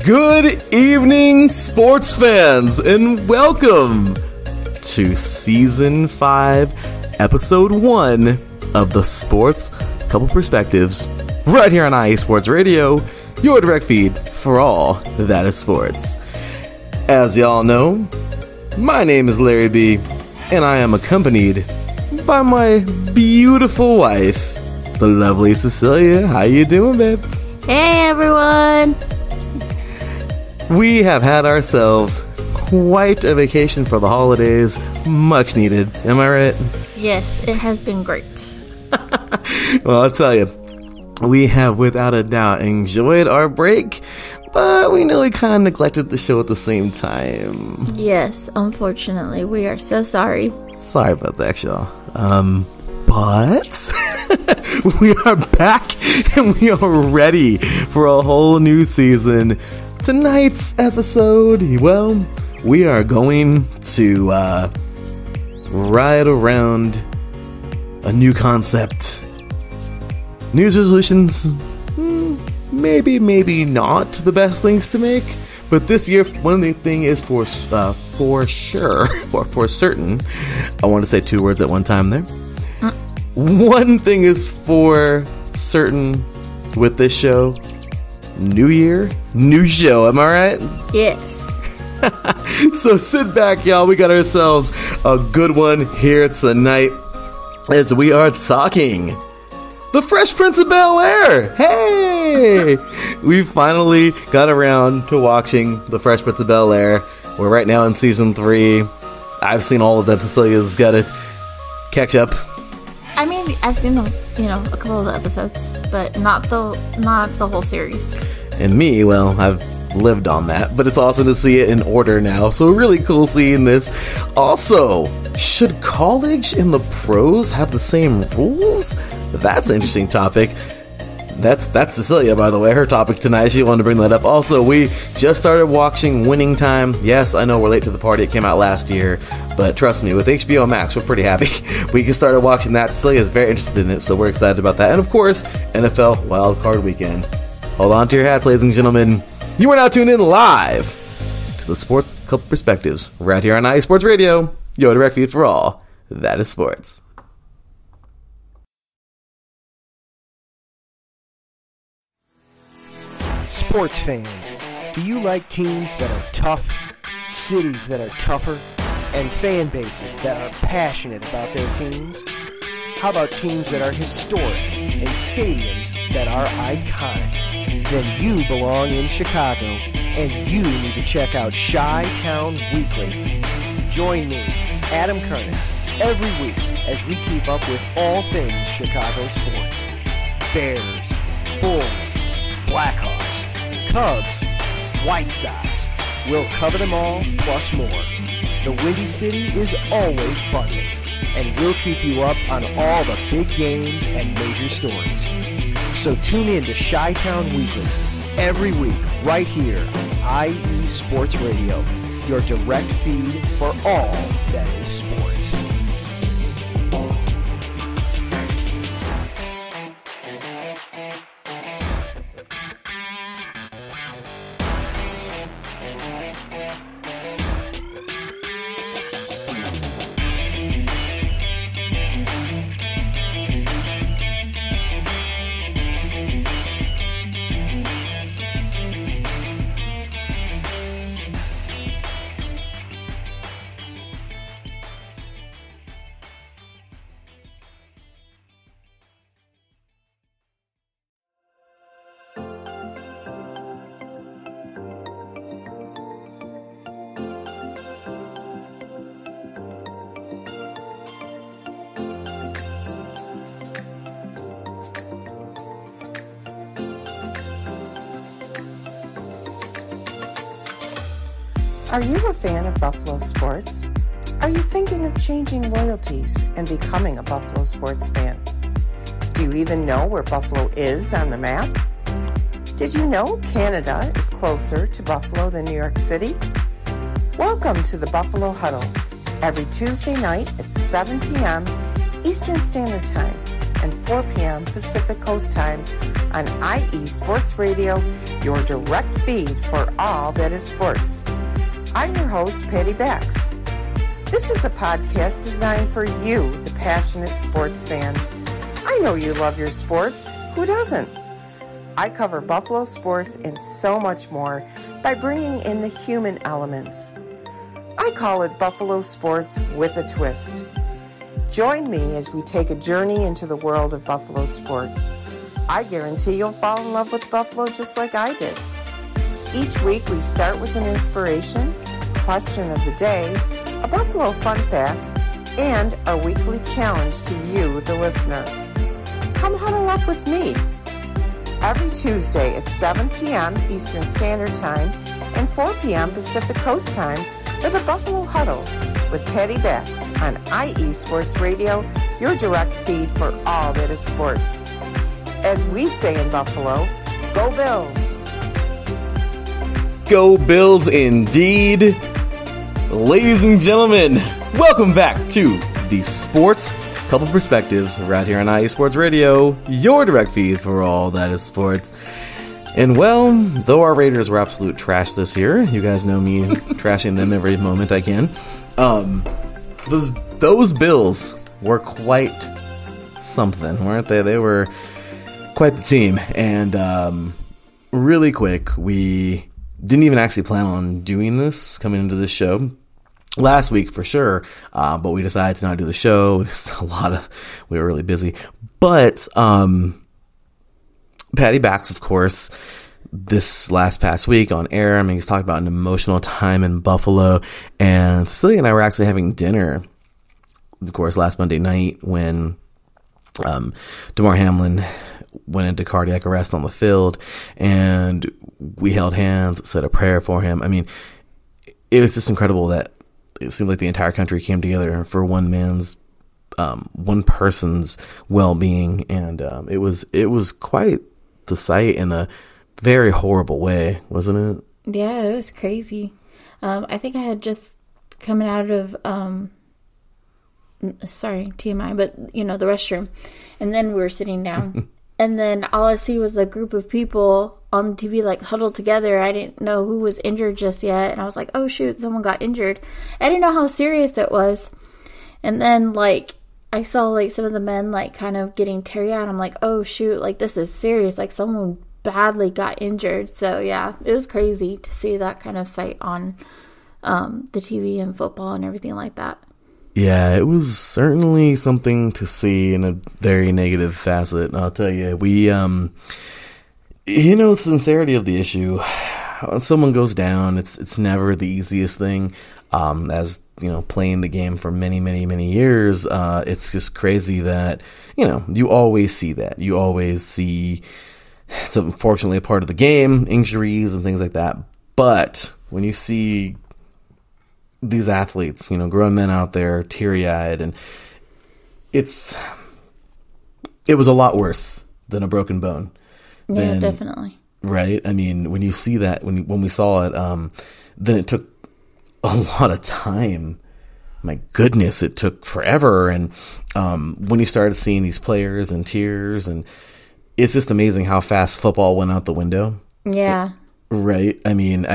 Good evening, sports fans, and welcome to Season 5, Episode 1 of the Sports Couple Perspectives, right here on IE Sports Radio, your direct feed for all that is sports. As y'all know, my name is Larry B, and I am accompanied by my beautiful wife, the lovely Cecilia. How you doing, babe? Hey, everyone! We have had ourselves quite a vacation for the holidays. Much needed. Am I right? Yes, it has been great. Well, I'll tell you, we have without a doubt enjoyed our break, but we know we kind of neglected the show at the same time. Yes, unfortunately. We are so sorry. Sorry about that, y'all. But we are back and we are ready for a whole new season. Tonight's episode, well, we are going to ride around a new concept. New Year's resolutions, maybe not the best things to make, but this year, one of the things is for sure, or for certain. I want to say two words at one time there. One thing is for certain with this show. New year, new show, am I right? Yes. So sit back, y'all. We got ourselves a good one here tonight as we are talking The Fresh Prince of Bel-Air. Hey! We finally got around to watching The Fresh Prince of Bel-Air. We're right now in Season 3. I've seen all of them. Cecilia's got to catch up. I mean, I've seen a couple of the episodes, but not the whole series. And me, well, I've lived on that, but it's awesome to see it in order now, so really cool seeing this. Also, should college and the pros have the same rules? That's an interesting topic. That's Cecilia, by the way, her topic tonight. She wanted to bring that up. Also, we just started watching Winning Time. Yes, I know we're late to the party. It came out last year, but trust me, with HBO Max, we're pretty happy. We just started watching that. Cecilia is very interested in it, so we're excited about that. And of course, NFL WildCard Weekend. Hold on to your hats, ladies and gentlemen. You are now tuned in live to the Sports Couple Perspectives, right here on IE Sports Radio, your direct feed for all that is sports. Sports fans, do you like teams that are tough, cities that are tougher, and fan bases that are passionate about their teams? How about teams that are historic and stadiums that are iconic? Then you belong in Chicago, and you need to check out Chi-Town Weekly. Join me, Adam Kernan, every week as we keep up with all things Chicago sports. Bears, Bulls, Blackhawks, Cubs, White Sox. We'll cover them all, plus more. The Windy City is always buzzing, and we'll keep you up on all the big games and major stories. So tune in to Chi-Town Weekly every week right here on IE Sports Radio, your direct feed for all that is sports. Are you a fan of Buffalo sports? Are you thinking of changing loyalties and becoming a Buffalo sports fan? Do you even know where Buffalo is on the map? Did you know Canada is closer to Buffalo than New York City? Welcome to the Buffalo Huddle, every Tuesday night at 7 p.m. Eastern Standard Time and 4 p.m. Pacific Coast Time on IE Sports Radio, your direct feed for all that is sports. I'm your host, Patty Bax. This is a podcast designed for you, the passionate sports fan. I know you love your sports. Who doesn't? I cover Buffalo sports and so much more by bringing in the human elements. I call it Buffalo sports with a twist. Join me as we take a journey into the world of Buffalo sports. I guarantee you'll fall in love with Buffalo just like I did. Each week we start with an inspiration, question of the day, a Buffalo fun fact, and our weekly challenge to you, the listener. Come huddle up with me. Every Tuesday at 7 p.m. Eastern Standard Time and 4 p.m. Pacific Coast Time for the Buffalo Huddle with Patty Bax on IE Sports Radio, your direct feed for all that is sports. As we say in Buffalo, go Bills! Go Bills indeed! Ladies and gentlemen, welcome back to the Sports Couple Perspectives right here on IE Sports Radio, your direct feed for all that is sports. And well, though our Raiders were absolute trash this year, you guys know me trashing them every moment I can. Those Bills were quite something, weren't they? They were quite the team. And really quick, we didn't even actually plan on doing this coming into this show. Last week for sure, but we decided to not do the show. We were really busy. But Patty Bax, of course, this past week on air, I mean, he's talked about an emotional time in Buffalo, and Cecilia and I were actually having dinner, of course, last Monday night when Damar Hamlin went into cardiac arrest on the field, and we held hands, said a prayer for him. I mean, it was just incredible that it seemed like the entire country came together for one person's well-being, and it was quite the sight in a very horrible way, wasn't it? Yeah, it was crazy. I think I had just coming out of sorry, TMI, but the restroom, and then we were sitting down, and then all I see was a group of people on the TV like huddled together. I didn't know who was injured just yet, and I was like, oh shoot, someone got injured. I didn't know how serious it was, and then I saw some of the men kind of getting teary-eyed. I'm like, oh shoot, this is serious, someone badly got injured. So yeah, it was crazy to see that kind of sight on the TV and football and everything like that. Yeah, it was certainly something to see in a very negative facet. I'll tell you, we the sincerity of the issue, when someone goes down, it's never the easiest thing. As playing the game for many, many, many years, it's just crazy that, you always see that. You always see, it's unfortunately a part of the game, injuries and things like that. But when you see these athletes, grown men out there teary-eyed, and it was a lot worse than a broken bone. Yeah, definitely. Right? I mean, when you see that, when we saw it, then it took a lot of time. My goodness, it took forever. And when you started seeing these players in tears, and it's just amazing how fast football went out the window. Yeah. Right? I mean,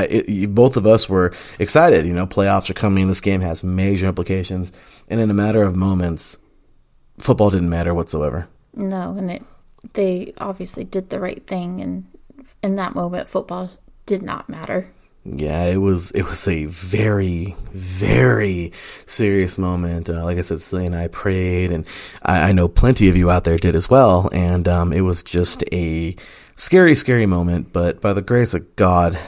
both of us were excited. Playoffs are coming. This game has major implications. And in a matter of moments, football didn't matter whatsoever. No, and they obviously did the right thing. And in that moment, football did not matter. Yeah, it was a very, very serious moment. Like I said, Cecilia and I prayed, and I know plenty of you out there did as well. And it was just a scary, scary moment. But by the grace of God,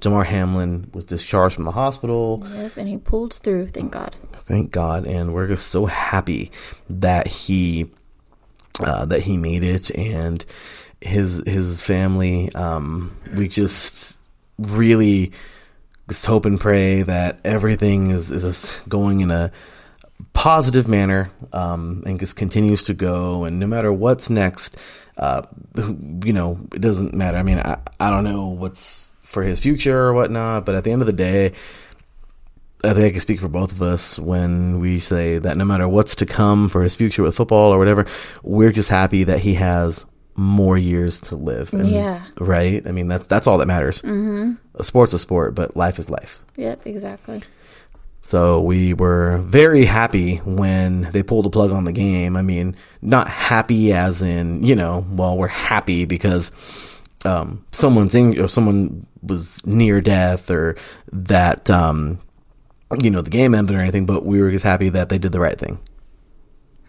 Damar Hamlin was discharged from the hospital. Yep, and he pulled through, thank God. Thank God, and we're just so happy that he made it, and his family. We just really just hope and pray that everything is going in a positive manner, and just continues to go. And no matter what's next, it doesn't matter. I mean, I don't know what's for his future or whatnot, but at the end of the day, I think I can speak for both of us when we say that no matter what's to come for his future with football or whatever, we're just happy that he has more years to live. And, yeah. Right? I mean, that's all that matters. Mm-hmm. A sport's a sport, but life is life. Yep, exactly. So we were very happy when they pulled the plug on the game. I mean, not happy as in, we're happy because someone was near death or that, the game ended or anything, but we were just happy that they did the right thing.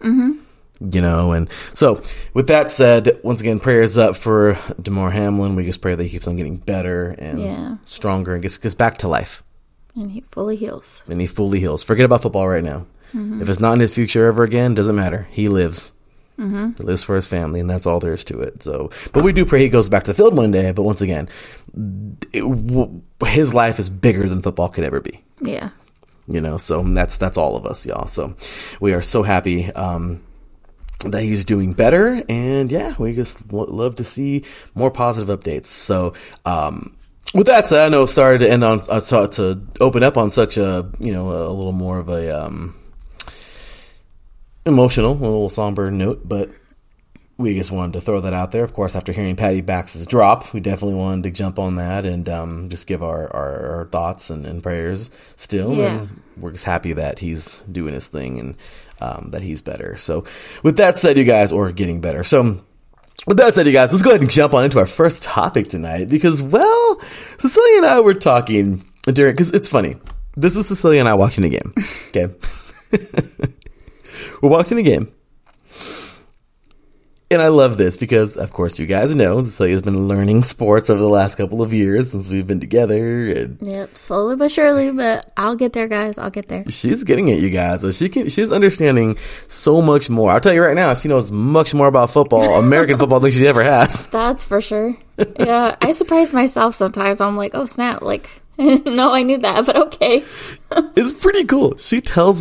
Mm-hmm. And so with that said, once again, prayers up for Damar Hamlin. We just pray that he keeps on getting better and stronger and gets back to life. And he fully heals. Forget about football right now. Mm-hmm. If it's not in his future ever again, doesn't matter. He lives. Mm-hmm. He lives for his family, and that's all there is to it. So, but we do pray he goes back to the field one day. But once again, his life is bigger than football could ever be. Yeah. So that's all of us, y'all. So we are so happy that he's doing better, and we just love to see more positive updates. So with that said, I know it started to end on to open up on such a a little more of a emotional, a little somber note, but we just wanted to throw that out there. Of course, after hearing Patty Bax's drop, we definitely wanted to jump on that and just give our thoughts and prayers still. Yeah. And we're just happy that he's doing his thing and that he's better. So with that said, you guys, or getting better. So with that said, you guys, let's go ahead and jump on into our first topic tonight because, well, Cecilia and I were talking during, because it's funny. This is Cecilia and I watching the game. Okay. We're watching the game. And I love this because, of course, you guys know Cecilia's been learning sports over the last couple of years since we've been together. And yep, slowly but surely, but I'll get there, guys. I'll get there. She's getting it, you guys. So she's understanding so much more. I'll tell you right now, she knows much more about football, American football, than she ever has. That's for sure. Yeah, I surprise myself sometimes. I'm like, oh, snap, like, no, I knew that, but okay. It's pretty cool. She'll tell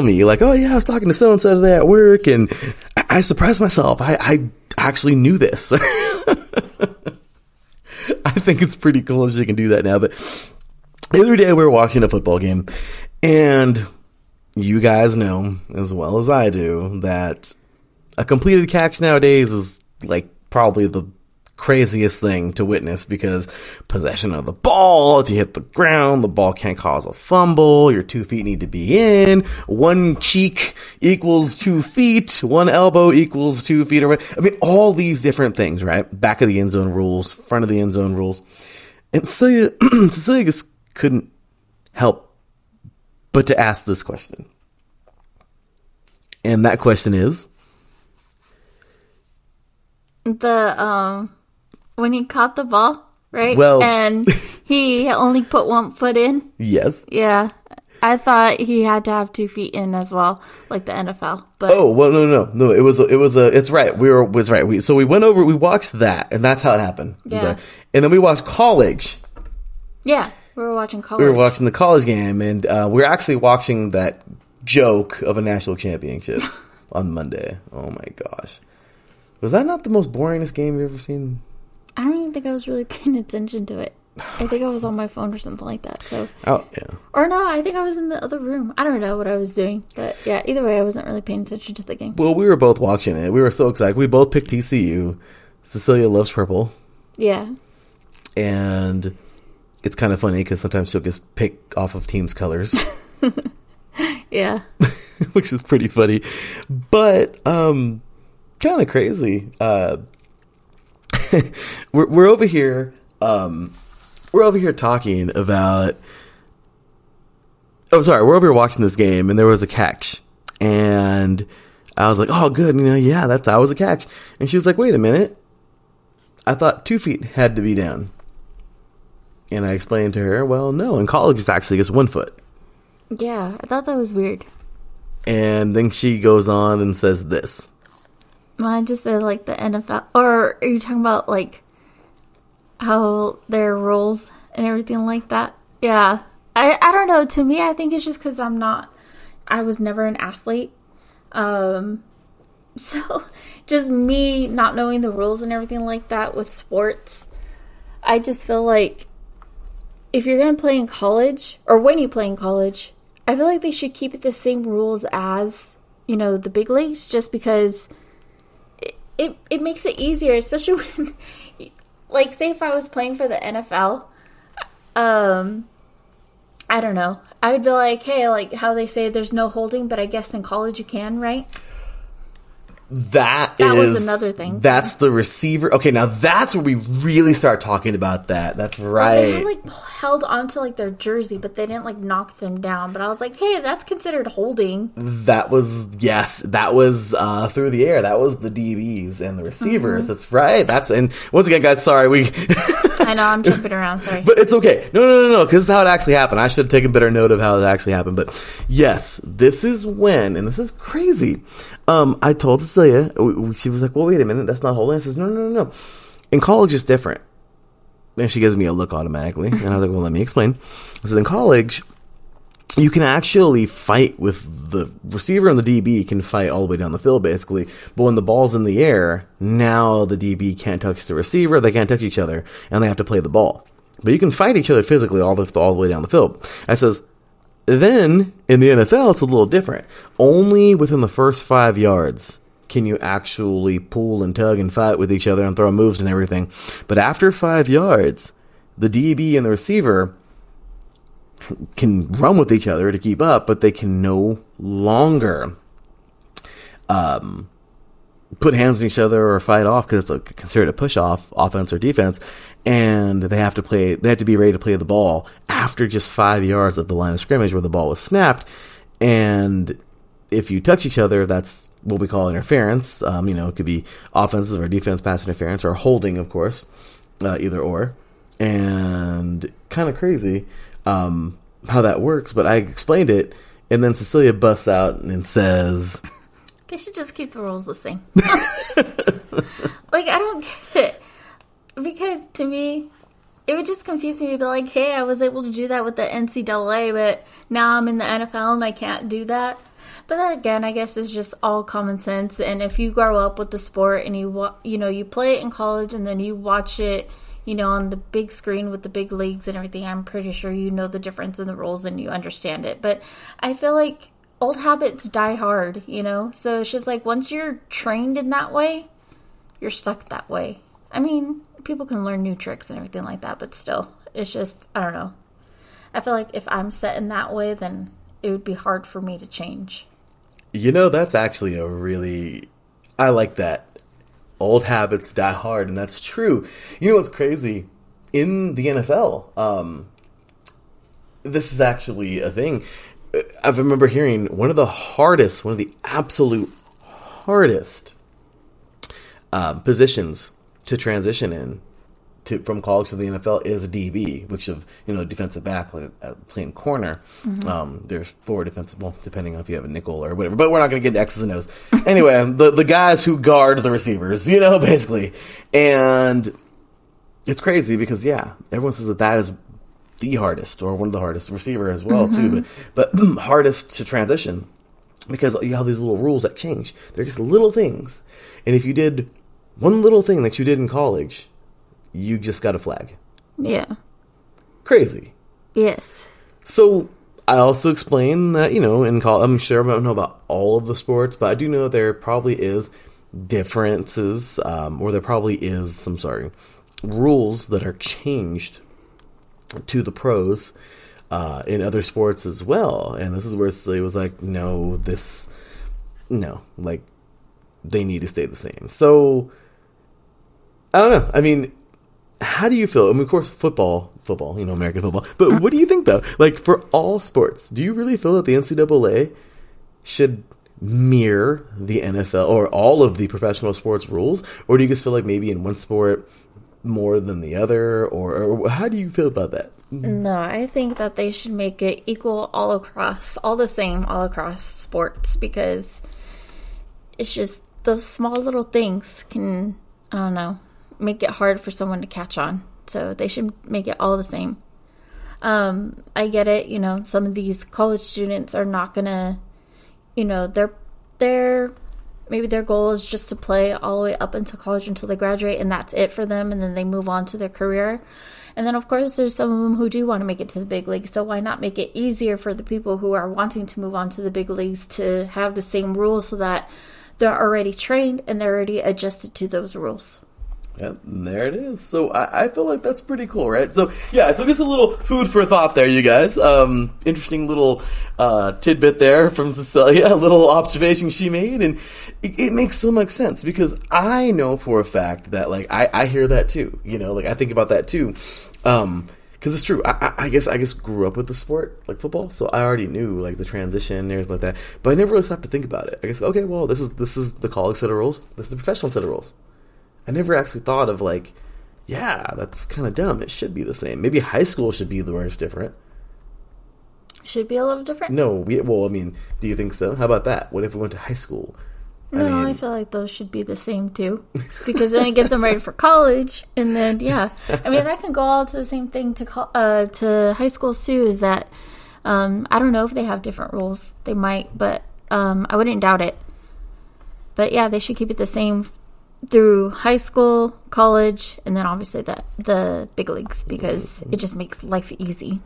me, like, oh, yeah, I was talking to so-and-so today at work, and I surprised myself. I actually knew this. I think it's pretty cool if she can do that now. But the other day we were watching a football game, and you guys know, as well as I do, that a completed catch nowadays is, like, probably the craziest thing to witness because possession of the ball, if you hit the ground, the ball can't cause a fumble, your 2 feet need to be in, one cheek equals 2 feet, one elbow equals 2 feet, or I mean, all these different things, right? Back of the end zone rules, front of the end zone rules. And Cecilia just couldn't help but to ask this question. And that question is? When he caught the ball, right? Well, and he only put 1 foot in. Yes. Yeah. I thought he had to have 2 feet in as well, like the NFL. But no. It's right. We went over, we watched that, and that's how it happened. Yeah. And then we watched college. Yeah. We were watching college. We were watching the college game, and we were actually watching that joke of a national championship on Monday. Oh my gosh. Was that not the most boringest game you've ever seen? I don't even think I was really paying attention to it. I think I was on my phone or something like that. So. Oh, yeah. Or no, I think I was in the other room. I don't know what I was doing. But yeah, either way, I wasn't really paying attention to the game. Well, we were both watching it. We were so excited. We both picked TCU. Cecilia loves purple. Yeah. And it's kind of funny because sometimes she'll just pick off of teams' colors. Yeah. Which is pretty funny. But, kind of crazy. We're over here. We're over here talking about. Oh, sorry. We're over here watching this game, and there was a catch, and I was like, "Oh, good. Yeah, that was a catch." And she was like, "Wait a minute. I thought 2 feet had to be down." And I explained to her, "Well, no. In college, it's actually just 1 foot." Yeah, I thought that was weird. And then she goes on and says this. I just said, like, the NFL. Or are you talking about, like, how their rules and everything like that? Yeah. I don't know. To me, I think it's just because I was never an athlete. So, just me not knowing the rules and everything like that with sports, I just feel like if you're going to play in college, or when you play in college, I feel like they should keep it the same rules as, the big leagues, just because it makes it easier, especially when, like, say if I was playing for the NFL, I don't know. I would be like, hey, like how they say there's no holding, but I guess in college you can, right? That was another thing. That's the receiver. Okay, now that's where we really start talking about that. That's right. They had, like, held onto, like, their jersey, but they didn't, like, knock them down. But I was like, hey, that's considered holding. That was through the air. That was the DBs and the receivers. Mm-hmm. That's right. And once again, guys, sorry, we... I know, I'm jumping around, sorry. But it's okay. No, because this is how it actually happened. I should have taken better note of how it actually happened. But yes, this is when, and this is crazy, I told Cecilia, she was like, well, wait a minute, that's not holding. I says, no. In college, it's different. And she gives me a look automatically. And I was like, well, let me explain. I said, in college, you can actually fight with the receiver, and the DB can fight all the way down the field, basically. But when the ball's in the air, now the DB can't touch the receiver, they can't touch each other, and they have to play the ball. But you can fight each other physically all the way down the field. I says, then, in the NFL, it's a little different. Only within the first 5 yards can you actually pull and tug and fight with each other and throw moves and everything. But after 5 yards, the DB and the receiver can run with each other to keep up, but they can no longer put hands on each other or fight off, because it's considered a push-off, offense or defense, and they have to be ready to play the ball after just 5 yards of the line of scrimmage where the ball was snapped. And if you touch each other, that's what we call interference. It could be offensive or defense pass interference, or holding, of course, either or. And kind of crazy how that works, but I explained it, and then Cecilia busts out and says, they should just keep the rules the same. Like, I don't get it. Because to me, it would just confuse me to be like, hey, I was able to do that with the NCAA, but now I'm in the NFL and I can't do that. But then again, I guess it's just all common sense. And if you grow up with the sport and you play it in college and then you watch it, on the big screen with the big leagues and everything, I'm pretty sure you know the difference in the rules and you understand it. But I feel like old habits die hard, So it's just like, once you're trained in that way, you're stuck that way. I mean, people can learn new tricks and everything like that, but still, it's just, I don't know. I feel like if I'm set in that way, then it would be hard for me to change. That's actually I like that. Old habits die hard, and that's true. You know what's crazy? In the NFL, this is actually a thing. I remember hearing one of the absolute hardest positions to transition in from college to the NFL is DB, which of defensive back, playing corner. Mm-hmm. There's 4 defensive, depending on if you have a nickel or whatever. But we're not going to get into X's and O's. Anyway, the guys who guard the receivers, basically. And it's crazy because everyone says that is the hardest, or one of the hardest, receiver as well, mm-hmm. too. But hardest to transition, because you have these little rules that change. They're just little things, and if you did one little thing that you did in college, you just got a flag. Yeah. Crazy. Yes. So I also explained that, in college, I'm sure I don't know about all of the sports, but I do know that there probably is differences, or there probably is some, rules that are changed to the pros in other sports as well. And this is where it was like, they need to stay the same. So I don't know. I mean, how do you feel? I mean, of course, football, American football. But what do you think, though? Like, for all sports, do you really feel that the NCAA should mirror the NFL or all of the professional sports rules? Or do you just feel like maybe in one sport more than the other? Or how do you feel about that? No, I think that they should make it equal all across sports, because it's just those small little things can, I don't know, make it hard for someone to catch on. So they should make it all the same. I get it, some of these college students are not gonna, maybe their goal is just to play all the way up until college until they graduate, and that's it for them, and then they move on to their career. And then, of course, there's some of them who do want to make it to the big league. So why not make it easier for the people who are wanting to move on to the big leagues to have the same rules so that they're already trained and they're already adjusted to those rules. Yep, and there it is. So I feel like that's pretty cool, right? So yeah, so just a little food for thought there, you guys. Interesting little tidbit there from Cecilia, a little observation she made, and it makes so much sense because I know for a fact that like I hear that too. You know, like I think about that too, because it's true. I guess I just grew up with the sport like football, so I already knew like the transition and everything like that. But I never really stopped to think about it. I guess okay, well this is the college set of rules. This is the professional set of rules. I never actually thought of like, yeah, that's kind of dumb. It should be the same. Maybe high school should be the where it's different. Should be a little different? No, well, I mean, do you think so? How about that? What if we went to high school? No, I feel like those should be the same too. Because then it gets them ready for college. And then, yeah. I mean, that can go all to the same thing to high schools too, is that I don't know if they have different rules. They might, but I wouldn't doubt it. But yeah, they should keep it the same through high school, college, and then obviously the big leagues, because it just makes life easy.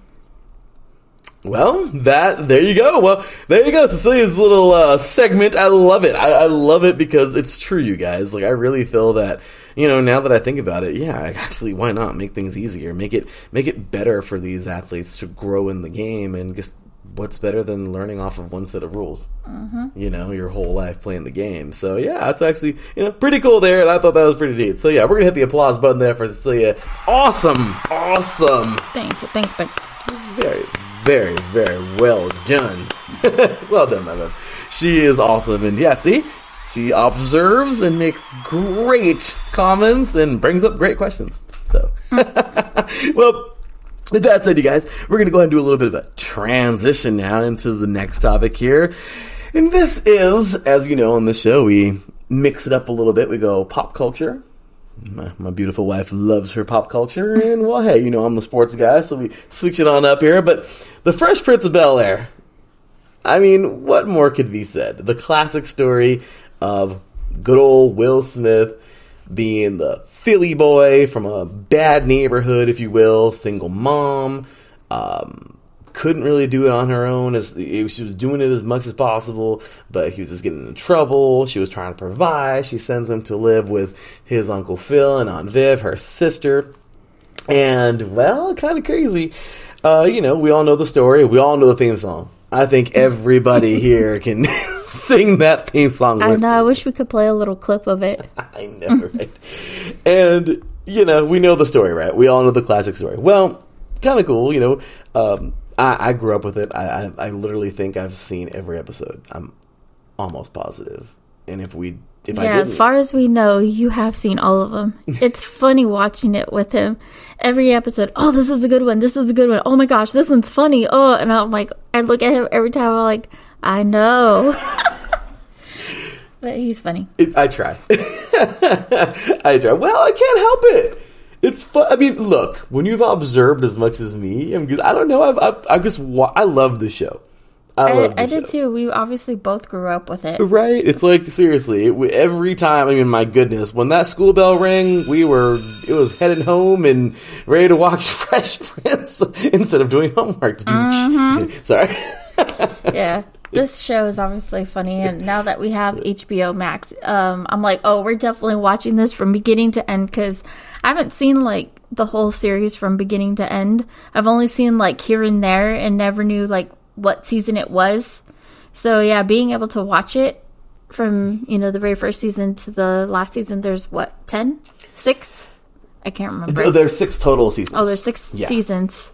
Well, there you go. Well, there you go. Cecilia's little segment. I love it. I love it because it's true, you guys. Like, I really feel that, you know, now that I think about it, yeah, actually, why not make things easier? Make it better for these athletes to grow in the game, and just what's better than learning off of one set of rules? You know, your whole life playing the game. So yeah, it's actually, you know, pretty cool there, and I thought that was pretty neat. So yeah, we're gonna hit the applause button there for Cecilia. Awesome. Thank you. Very, very, very well done. Well done, my love. She is awesome, and yeah, see, she observes and makes great comments and brings up great questions. So, well, with that said, you guys, we're going to go ahead and do a little bit of a transition now into the next topic here. And this is, as you know, on the show, we mix it up a little bit. We go pop culture. My beautiful wife loves her pop culture. And, well, hey, you know, I'm the sports guy, so we switch it on up here. But the Fresh Prince of Bel-Air, I mean, what more could be said? The classic story of good old Will Smith being the Philly boy from a bad neighborhood, if you will, single mom, couldn't really do it on her own. She was doing it as much as possible, but he was just getting in trouble. She was trying to provide. She sends him to live with his Uncle Phil and Aunt Viv, her sister. And, well, kind of crazy. You know, we all know the story. We all know the theme song. I think everybody here can sing that theme song. I know. I wish we could play a little clip of it. I know, right? And, you know, we know the story, right? We all know the classic story. Well, kind of cool, you know. I grew up with it. I literally think I've seen every episode. I'm almost positive. And if I didn't, as far as we know, you have seen all of them. It's funny watching it with him. Every episode, oh, this is a good one. This is a good one. Oh my gosh, this one's funny. Oh, and I'm like, I look at him every time. I'm like, I know. But he's funny. I try. I try. Well, I can't help it. It's fun. I mean, look, when you've observed as much as me, I don't know. I love the show. I did too. We obviously both grew up with it. Right? It's like, seriously, every time, I mean, my goodness, when that school bell rang, it was headed home and ready to watch Fresh Prince instead of doing homework. Sorry. Yeah. This show is obviously funny, and now that we have HBO Max, I'm like, oh, we're definitely watching this from beginning to end, because I haven't seen, like, the whole series from beginning to end. I've only seen, like, here and there, and never knew, like, what season it was. So yeah, being able to watch it from, you know, the very first season to the last season, there's what, 10? 6? I can't remember. There's 6 total seasons. Oh, there's 6 seasons.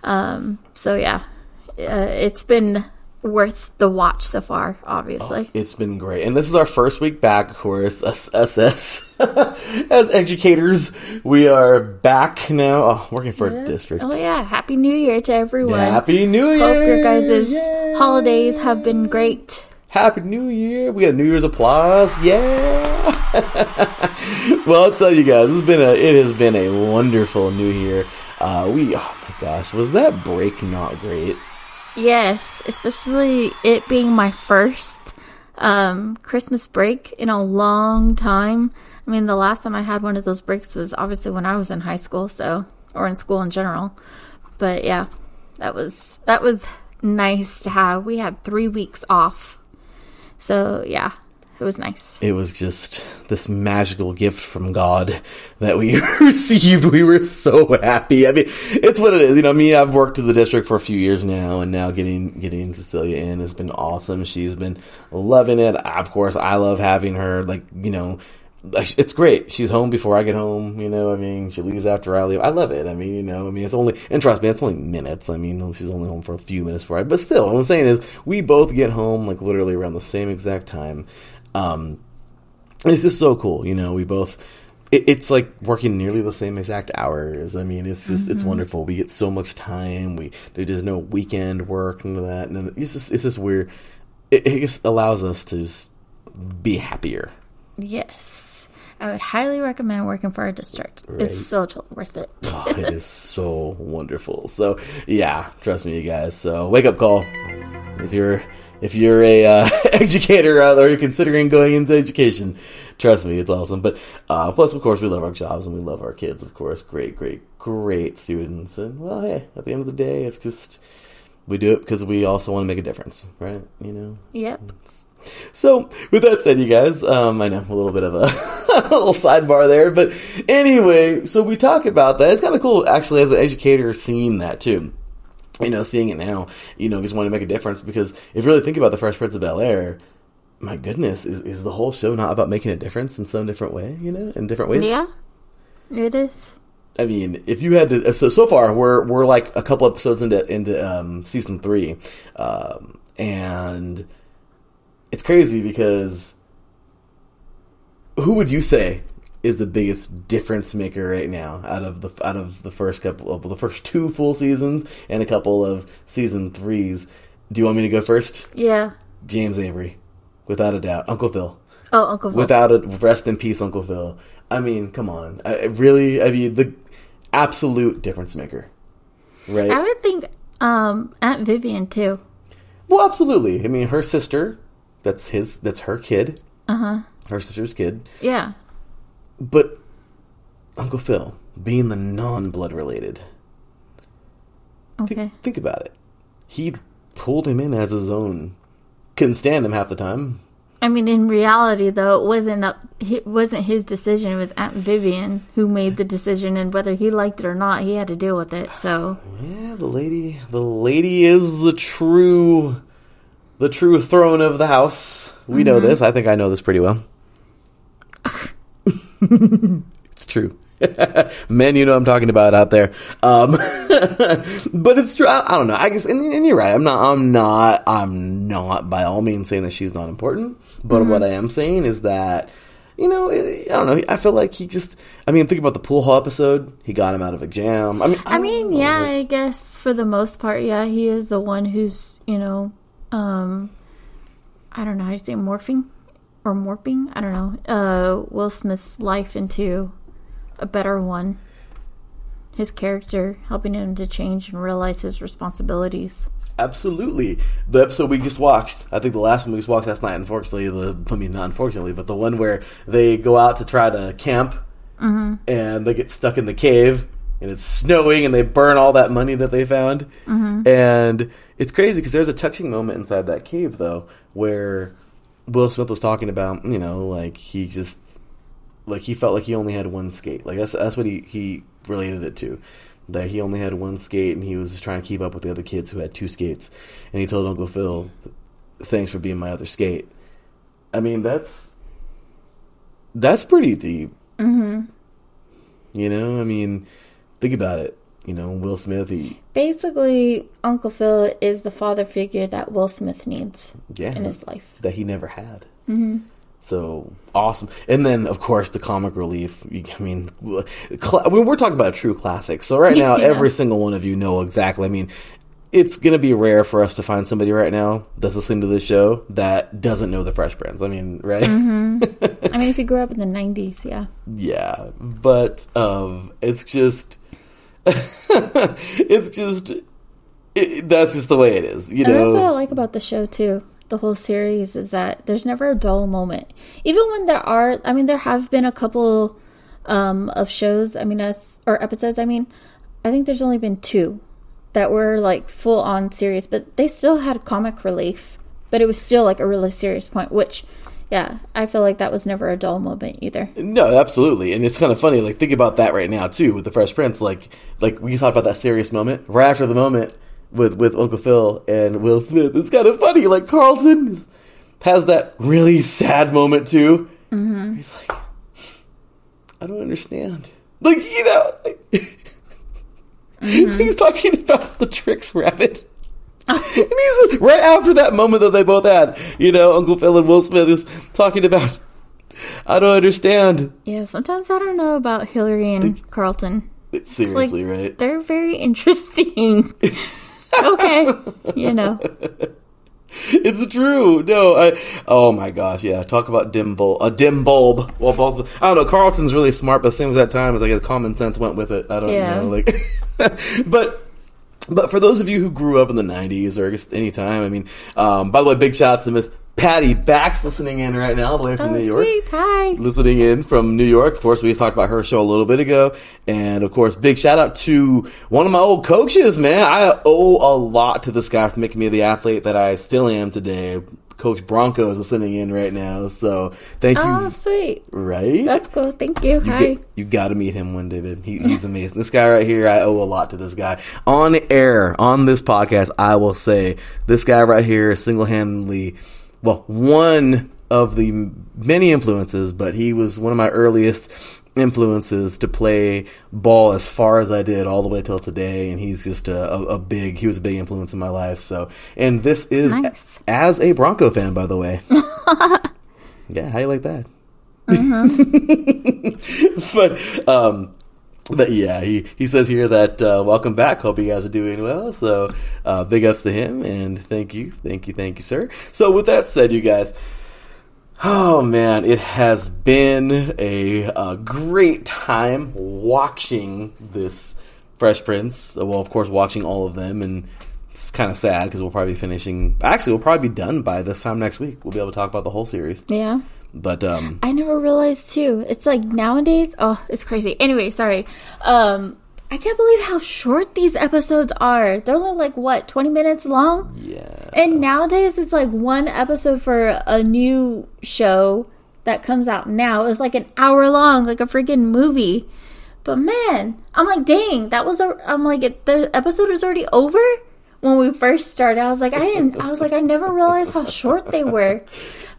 So yeah, it's been worth the watch so far, obviously. Oh, it's been great. And this is our first week back, of course, us as educators. We are back now, working for a district. Oh yeah, Happy New Year to everyone. Happy New Year. Hope your guys' holidays have been great. Happy New Year. We got New Year's applause. Yeah. Well, I'll tell you guys, it has been a wonderful New Year. Oh my gosh, was that break not great? Yes, especially it being my first Christmas break in a long time. I mean, the last time I had one of those breaks was obviously when I was in high school, so or in school in general. But yeah, that was nice to have. We had 3 weeks off. So yeah, it was nice. It was just this magical gift from God that we received. We were so happy. I mean, it's what it is. You know, me, I've worked in the district for a few years now, and now getting Cecilia in has been awesome. She's been loving it. Of course, I love having her. Like, you know, it's great. She's home before I get home. You know, I mean, she leaves after I leave. I love it. I mean, you know, I mean, it's only, and trust me, it's only minutes. I mean, she's only home for a few minutes before but still, what I'm saying is we both get home like literally around the same exact time. It's just so cool. You know, we both, it's like working nearly the same exact hours. I mean, it's just, it's wonderful. We get so much time. There's no weekend work and that. And it's just weird. It just allows us to just be happier. Yes. I would highly recommend working for our district. Right. It's so worth it. Oh, it is so wonderful. So yeah, trust me, you guys. So wake up call. If you're a educator out there, you're considering going into education, trust me, it's awesome. But plus, of course, we love our jobs and we love our kids. Of course, great students. And well, hey, at the end of the day, it's just we do it because we also want to make a difference, right? You know. Yep. So, with that said, you guys, I know a little bit of a little sidebar there, but anyway, so we talk about that. It's kind of cool, actually, as an educator, seeing that too. You know, seeing it now, you know, just want to make a difference, because if you really think about the Fresh Prince of Bel-Air, my goodness, is the whole show not about making a difference in some different way, you know, in different ways? Yeah, it is. I mean, if you had to, so far, we're like a couple episodes into season 3, and it's crazy because who would you say is the biggest difference maker right now out of the first couple of the first 2 full seasons and a couple of season 3s? Do you want me to go first? Yeah. James Avery, without a doubt. Uncle Phil. Oh, Uncle Phil. Without a rest in peace, Uncle Phil. I mean, come on. I mean, the absolute difference maker, right? I would think Aunt Vivian too. Well, absolutely. I mean, her sister. That's her kid. Uh-huh. Her sister's kid. Yeah. But Uncle Phil, being the non-blood related. Okay. Think about it. He pulled him in as his own. Couldn't stand him half the time. I mean, in reality, though, it wasn't his decision. It was Aunt Vivian who made the decision, and whether he liked it or not, he had to deal with it. So yeah, the lady is the true throne of the house. We know this. I think I know this pretty well. It's true. Men, you know what I'm talking about out there. But it's true. I don't know. I guess, and you're right. I'm not by all means saying that she's not important. But what I am saying is that, you know, I don't know. I feel like he just, think about the pool hall episode. He got him out of a jam. I guess for the most part, yeah, he is the one who's, you know, I don't know how you say morphing. I don't know, Will Smith's life into a better one. His character, helping him to change and realize his responsibilities. Absolutely. The episode we just watched, I think the last one we just watched last night, not unfortunately, but the one where they go out to try to camp, and they get stuck in the cave, and it's snowing, and they burn all that money that they found. And it's crazy, because there's a touching moment inside that cave, though, where Will Smith was talking about, you know, like, he felt like he only had one skate. Like, that's what he related it to. That he only had one skate, and he was just trying to keep up with the other kids who had 2 skates. And he told Uncle Phil, thanks for being my other skate. I mean, that's pretty deep. You know, I mean, think about it. You know, Will Smith, basically, Uncle Phil is the father figure that Will Smith needs in his life. That he never had. So, awesome. And then, of course, the comic relief. We're talking about a true classic. So right now, every single one of you know exactly. It's going to be rare for us to find somebody right now that's listening to this show that doesn't know the Fresh Prince. Right? If you grew up in the 90s, yeah. Yeah, but it's just... that's just the way it is, you know. And that's what I like about the show too. The whole series is that there's never a dull moment. Even when there have been a couple of shows, or episodes, I think there's only been 2 that were like full on serious, but they still had comic relief, but it was still like a really serious point, which, yeah, I feel like that was never a dull moment either. No, absolutely. And it's kind of funny, like, think about that right now too with the Fresh Prince. Like we talked about that serious moment right after the moment with Uncle Phil and Will Smith. It's kind of funny, like Carlton has that really sad moment too. Mm-hmm. He's like, I don't understand. Like, you know, like, he's talking about the Trix rabbit. And he's right after that moment that they both had, you know, Uncle Phil and Will Smith is talking about, I don't understand. Yeah, sometimes I don't know about Hillary and Carlton. It's seriously, like, right? They're very interesting. Okay, you know. It's true. No, oh my gosh, yeah. Talk about a dim bulb. Well, both. I don't know. Carlton's really smart, but same as that time, as I guess common sense went with it. I don't know. Like, but for those of you who grew up in the '90s or just any time, I mean, by the way, big shout out to Miss Patty Bax listening in right now, all the way from New York. Sweet, hi. Listening in from New York. Of course, we talked about her show a little bit ago. And, of course, big shout-out to one of my old coaches, man. I owe a lot to this guy for making me the athlete that I still am today. Coach Bronco is listening in right now. So, thank you. Oh, sweet. Right? That's cool. Thank you. Hi. You got to meet him one day, babe. He's amazing. This guy right here, I owe a lot to this guy. On air, on this podcast, I will say, this guy right here is single-handedly... well, one of the many influences, but he was one of my earliest influences to play ball as far as I did all the way till today. And he's just he was a big influence in my life. So, and this is nice. As a Bronco fan, by the way. Yeah, how you like that? But yeah, he says here that welcome back. Hope you guys are doing well. So big ups to him, and thank you, sir. So with that said, you guys, oh man, it has been a great time watching this Fresh Prince. Well, of course, watching all of them, and it's kind of sad because we'll probably be finishing. Actually, we'll probably be done by this time next week. We'll be able to talk about the whole series. Yeah. But I never realized too. It's like nowadays, it's crazy. Anyway, sorry. I can't believe how short these episodes are. They're only like what, 20 minutes long? Yeah. And nowadays it's like one episode for a new show that comes out now is like an hour long, like a freaking movie. But man, I'm like, dang, the episode is already over. When we first started, I was like, I never realized how short they were.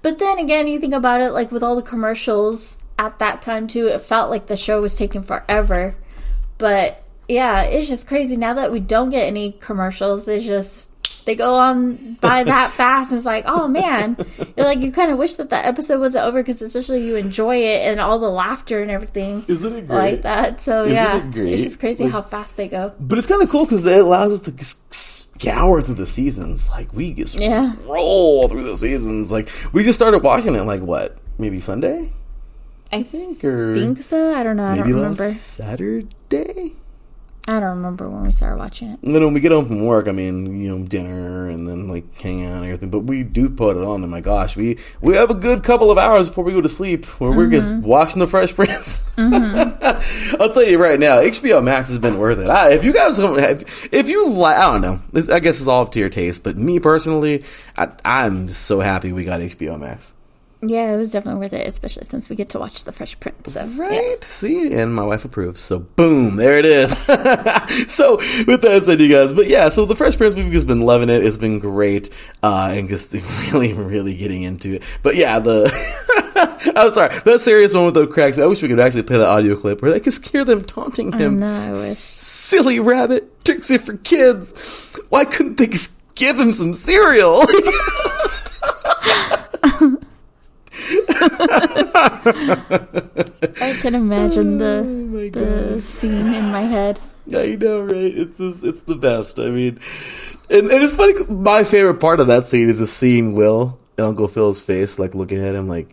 But then again, you think about it, like with all the commercials at that time too, it felt like the show was taking forever. But yeah, it's just crazy now that we don't get any commercials. It's just, they go on by that fast, and it's like, oh man, you're like, you kind of wish that episode wasn't over, because especially you enjoy it and all the laughter and everything. Isn't it great? Like that. So Isn't yeah, it great? It's just crazy how fast they go. But it's kind of cool because it allows us to scour through the seasons. Like, we just roll through the seasons. Like, we just started watching it like what, maybe Sunday, I think so. I don't know. I don't remember. Saturday. I don't remember when we started watching it. And then when we get home from work, I mean, you know, dinner and then like hang out and everything. But we do put it on, and my gosh, we have a good couple of hours before we go to sleep where we're just watching the Fresh Prince. I'll tell you right now, HBO Max has been worth it. If you guys don't if you like, I don't know, I guess it's all up to your taste. But me personally, I'm so happy we got HBO Max. Yeah, it was definitely worth it, especially since we get to watch The Fresh Prince. So, right? Yeah. See? And my wife approves. So, boom, there it is. So, with that said, you guys, but yeah, so The Fresh Prince, we've just been loving it. It's been great, and just really, really getting into it. But yeah, I'm sorry, that serious one with the cracks, I wish we could actually play the audio clip where they could hear them taunting him. I know, I wish. Silly rabbit, tricks are for kids. Why couldn't they just give him some cereal? I can imagine the scene in my head. I know, right? It's the best. I mean, and it's funny. My favorite part of that scene is just seeing Will and Uncle Phil's face, like looking at him, like,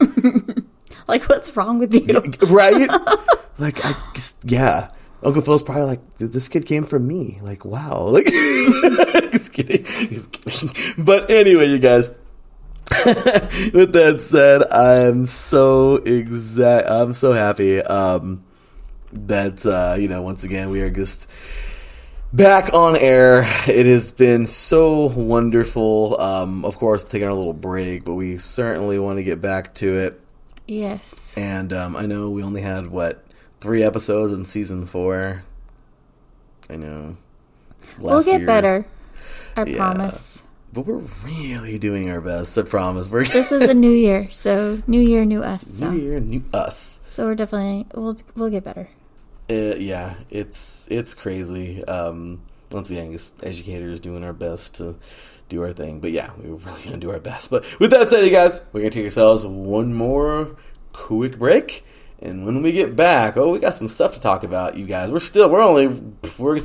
like, what's wrong with you? Right? Like, yeah. Uncle Phil's probably like, this kid came from me. Like, wow. Like, just kidding. But anyway, you guys. With that said, I'm so happy that once again we are just Back on air. It has been so wonderful. Of course, taking our little break, but we certainly want to get back to it. Yes. And I know we only had, 3 episodes in season 4? I know. We'll get better. I promise. But we're really doing our best, I promise. This is a new year, so new year, new us. So. New year, new us. So we're definitely, we'll get better. Yeah, it's crazy. Once again, as educators doing our best to do our thing. But yeah, we're really going to do our best. But with that said, you guys, we're going to take ourselves one more quick break. And when we get back, we got some stuff to talk about, you guys. We're just a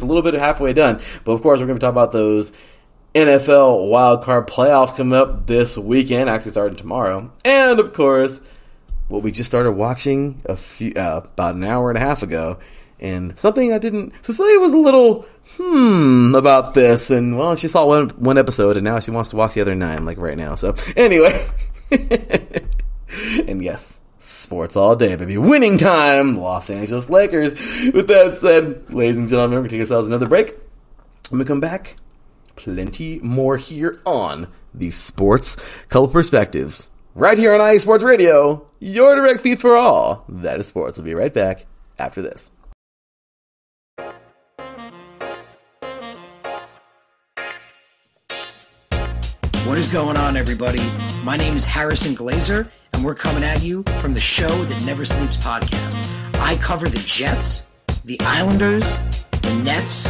little bit halfway done. But of course, we're going to talk about those NFL WildCard playoffs coming up this weekend, actually starting tomorrow. And of course, what we just started watching about an hour and a half ago. And something Cecilia was a little, about this. And, well, she saw one episode, and now she wants to watch the other 9, like right now. So, anyway. And yes, sports all day, baby. Winning time, Los Angeles Lakers. With that said, ladies and gentlemen, we're going to take ourselves another break. When we come back, plenty more here on the Sports Couple Perspectives. Right here on IE Sports Radio, your direct feed for all that is sports. We'll be right back after this. What is going on, everybody? My name is Harrison Glazer, and we're coming at you from the Show That Never Sleeps podcast. I cover the Jets, the Islanders, the Nets,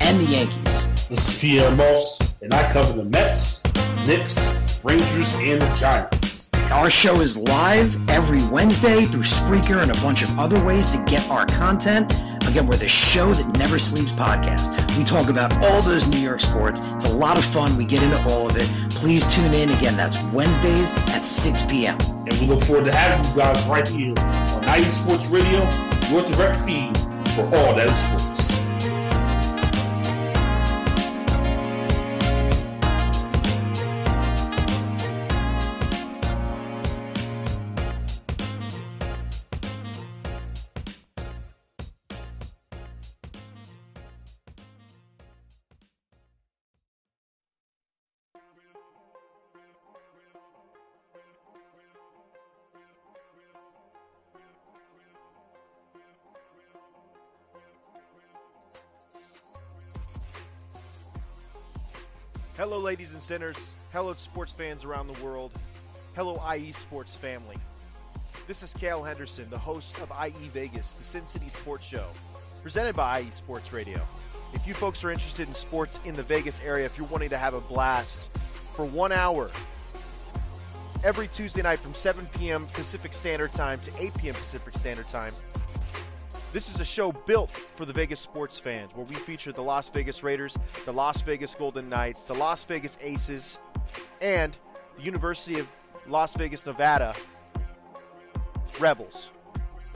and the Yankees. This is Pierre Moss, and I cover the Mets, Knicks, Rangers, and the Giants. Our show is live every Wednesday through Spreaker and a bunch of other ways to get our content. Again, we're the Show That Never Sleeps podcast. We talk about all those New York sports. It's a lot of fun. We get into all of it. Please tune in. Again, that's Wednesdays at 6 p.m. And we look forward to having you guys right here on IE Sports Radio, your direct feed for all that is sports. Hello, ladies and sinners. Hello, sports fans around the world. Hello, IE Sports family. This is Cale Henderson, the host of IE Vegas, the Sin City Sports Show, presented by IE Sports Radio. If you folks are interested in sports in the Vegas area, if you're wanting to have a blast for 1 hour, every Tuesday night from 7 p.m. Pacific Standard Time to 8 p.m. Pacific Standard Time, this is a show built for the Vegas sports fans, where we feature the Las Vegas Raiders, the Las Vegas Golden Knights, the Las Vegas Aces, and the University of Las Vegas, Nevada Rebels.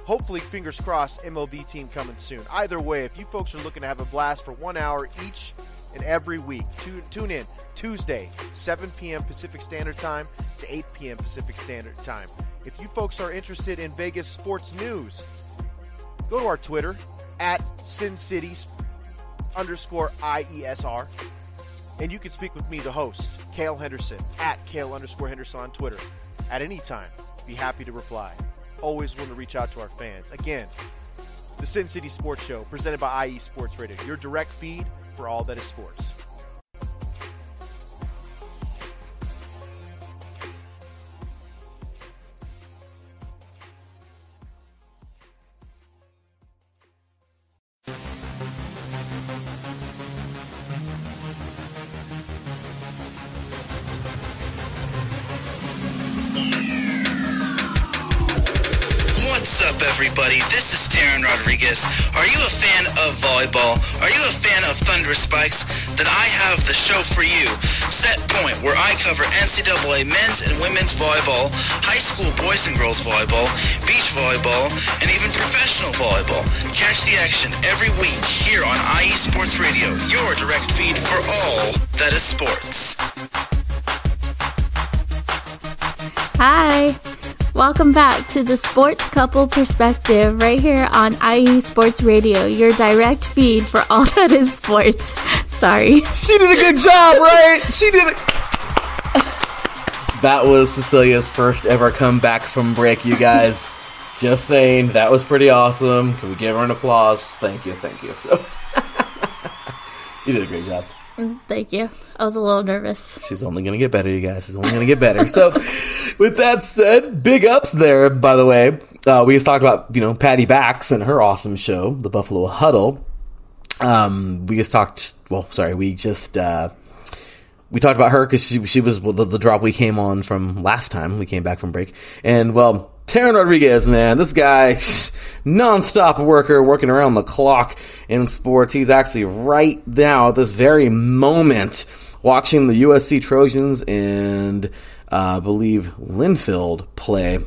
Hopefully, fingers crossed, MLB team coming soon. Either way, if you folks are looking to have a blast for 1 hour each and every week, tune in Tuesday, 7 p.m. Pacific Standard Time to 8 p.m. Pacific Standard Time. If you folks are interested in Vegas sports news, go to our Twitter, at SinCities_IESR, and you can speak with me, the host, Cale Henderson, at Cale_Henderson on Twitter. At any time, be happy to reply. Always willing to reach out to our fans. Again, the Sin City Sports Show, presented by IE Sports Radio, your direct feed for all that is sports. Everybody, this is Darren Rodriguez. Are you a fan of volleyball? Are you a fan of Thunderous Spikes? Then I have the show for you, Set Point, where I cover NCAA men's and women's volleyball, high school boys and girls volleyball, beach volleyball, and even professional volleyball. Catch the action every week here on IE Sports Radio, your direct feed for all that is sports. Hi. Welcome back to the Sports Couple Perspective right here on IE Sports Radio, your direct feed for all that is sports. Sorry. She did a good job, right? She did it. That was Cecilia's first ever comeback from break, you guys. Just saying, that was pretty awesome. Can we give her an applause? Thank you. So, you did a great job. Thank you. I was a little nervous. She's only going to get better, you guys. She's only going to get better. So, with that said, big ups there, by the way. We just talked about, Patty Bax and her awesome show, The Buffalo Huddle. We talked about her because she was the drop we came on from last time we came back from break. And, Taryn Rodriguez, man, this guy, non-stop worker, working around the clock in sports. He's actually right now, at this very moment, watching the USC Trojans and, I believe, Linfield play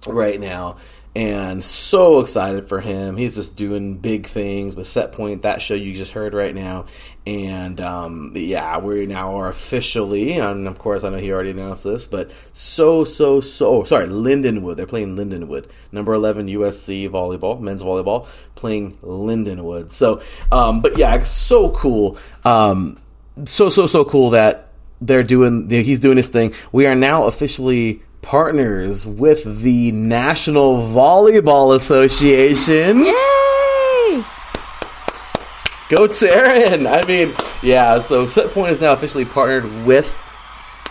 right now. And so excited for him. He's just doing big things with Set Point, that show you just heard right now. And, we now are officially, and of course I know he already announced this, but Lindenwood. They're playing Lindenwood. Number 11 USC volleyball, men's volleyball, playing Lindenwood. So, so cool. So cool that he's doing his thing. We are now officially partners with the National Volleyball Association. Yay! Go Taryn! So Set Point is now officially partnered with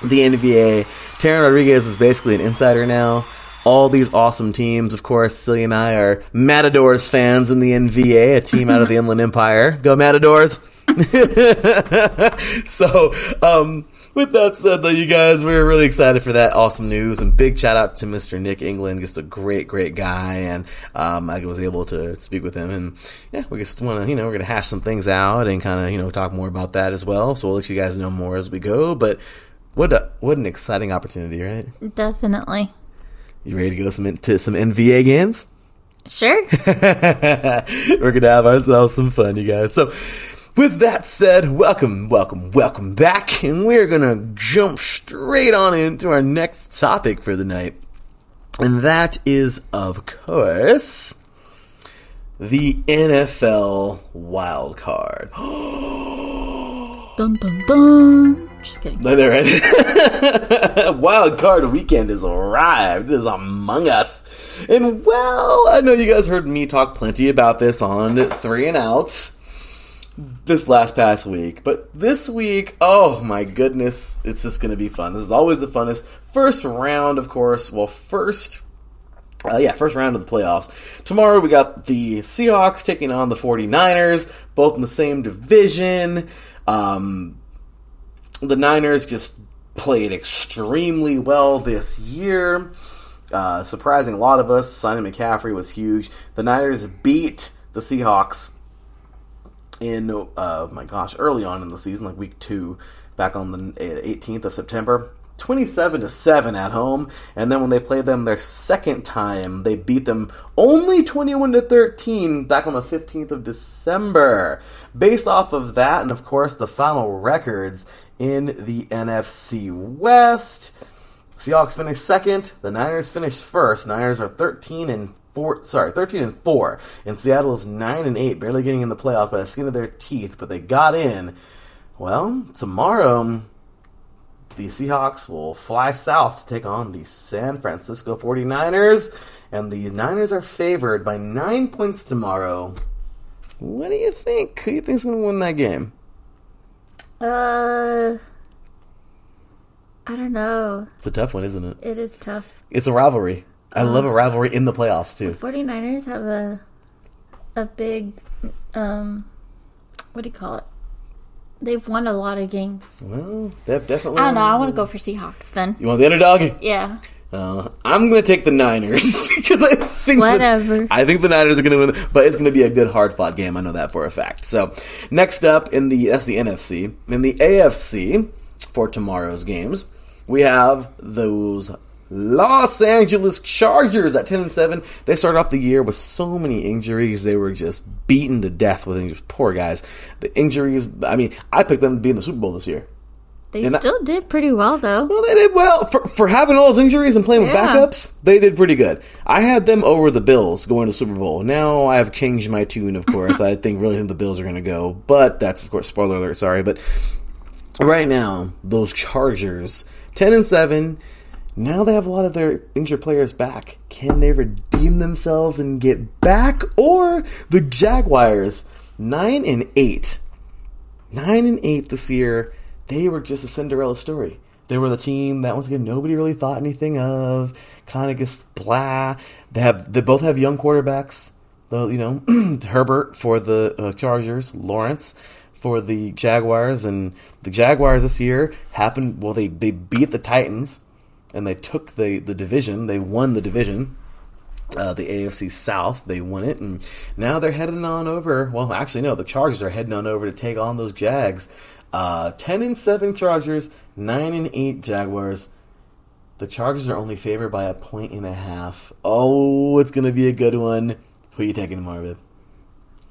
the NVA. Taryn Rodriguez is basically an insider now. All these awesome teams, of course, Cecilia and I are Matadors fans in the NVA, a team out of the Inland Empire. Go Matadors! So, with that said, though, you guys, we're really excited for that awesome news, and big shout out to Mr. Nick England, just a great guy, and I was able to speak with him, and we just want to, we're going to hash some things out and kind of, talk more about that as well, so we'll let you guys know more as we go, but what an exciting opportunity, right? Definitely. You ready to go to some NVA games? Sure. We're going to have ourselves some fun, you guys, so with that said, welcome back, and we're going to jump straight on into our next topic for the night, and that is, of course, the NFL WildCard. Dun, dun, dun. Just kidding. Right? WildCard Weekend has arrived. It is among us. And, I know you guys heard me talk plenty about this on 3 and Out this past week, but this week, oh my goodness, it's just going to be fun. This is always the funnest. First round, of course. First round of the playoffs. Tomorrow we got the Seahawks taking on the 49ers, both in the same division. The Niners just played extremely well this year, surprising a lot of us. Signing McCaffrey was huge. The Niners beat the Seahawks in, early on in the season, like week 2, back on the 18th of September, 27-7 at home, and then when they played them their second time, they beat them only 21-13 back on the 15th of December. Based off of that, and of course the final records in the NFC West, Seahawks finished second, the Niners finished first. Niners are 13-4, and Seattle is 9-8, barely getting in the playoffs by the skin of their teeth, but they got in. Tomorrow the Seahawks will fly south to take on the San Francisco 49ers, and the Niners are favored by 9 points tomorrow. What do you think? Who do you think is going to win that game? I don't know. It's a tough one, isn't it? It is tough. It's a rivalry. I love a rivalry in the playoffs, too. The 49ers have a big, what do you call it? They've won a lot of games. Well, they've definitely... I don't know. I want to go for Seahawks, then. You want the underdog? Yeah. I'm going to take the Niners, because I think I think the Niners are going to win, but it's going to be a good, hard-fought game. I know that for a fact. So, next up, that's the NFC. In the AFC, for tomorrow's games, we have those Los Angeles Chargers at 10-7. They started off the year with so many injuries. They were just beaten to death with injuries. Poor guys. The injuries, I picked them to be in the Super Bowl this year. They still did pretty well, though. Well, they did well. For having all those injuries and playing with backups, they did pretty good. I had them over the Bills going to Super Bowl. Now I've changed my tune, of course. I really think the Bills are going to go. But that's, of course, spoiler alert, sorry. But right now, those Chargers, 10-7, now they have a lot of their injured players back. Can they redeem themselves and get back? Or the Jaguars, 9-8. 9-8 this year. They were just a Cinderella story. They were the team that, once again, nobody really thought anything of. Kind of just blah. They both have young quarterbacks. Herbert for the Chargers, Lawrence for the Jaguars, and the Jaguars this year happened. Well, they beat the Titans, and they took the division. They won the division. The AFC South, they won it, and now they're heading on over. Well, actually, no, the Chargers are heading on over to take on those Jags. 10-7 Chargers, 9-8 Jaguars. The Chargers are only favored by 1.5. Oh, it's gonna be a good one. Who are you taking tomorrow, babe?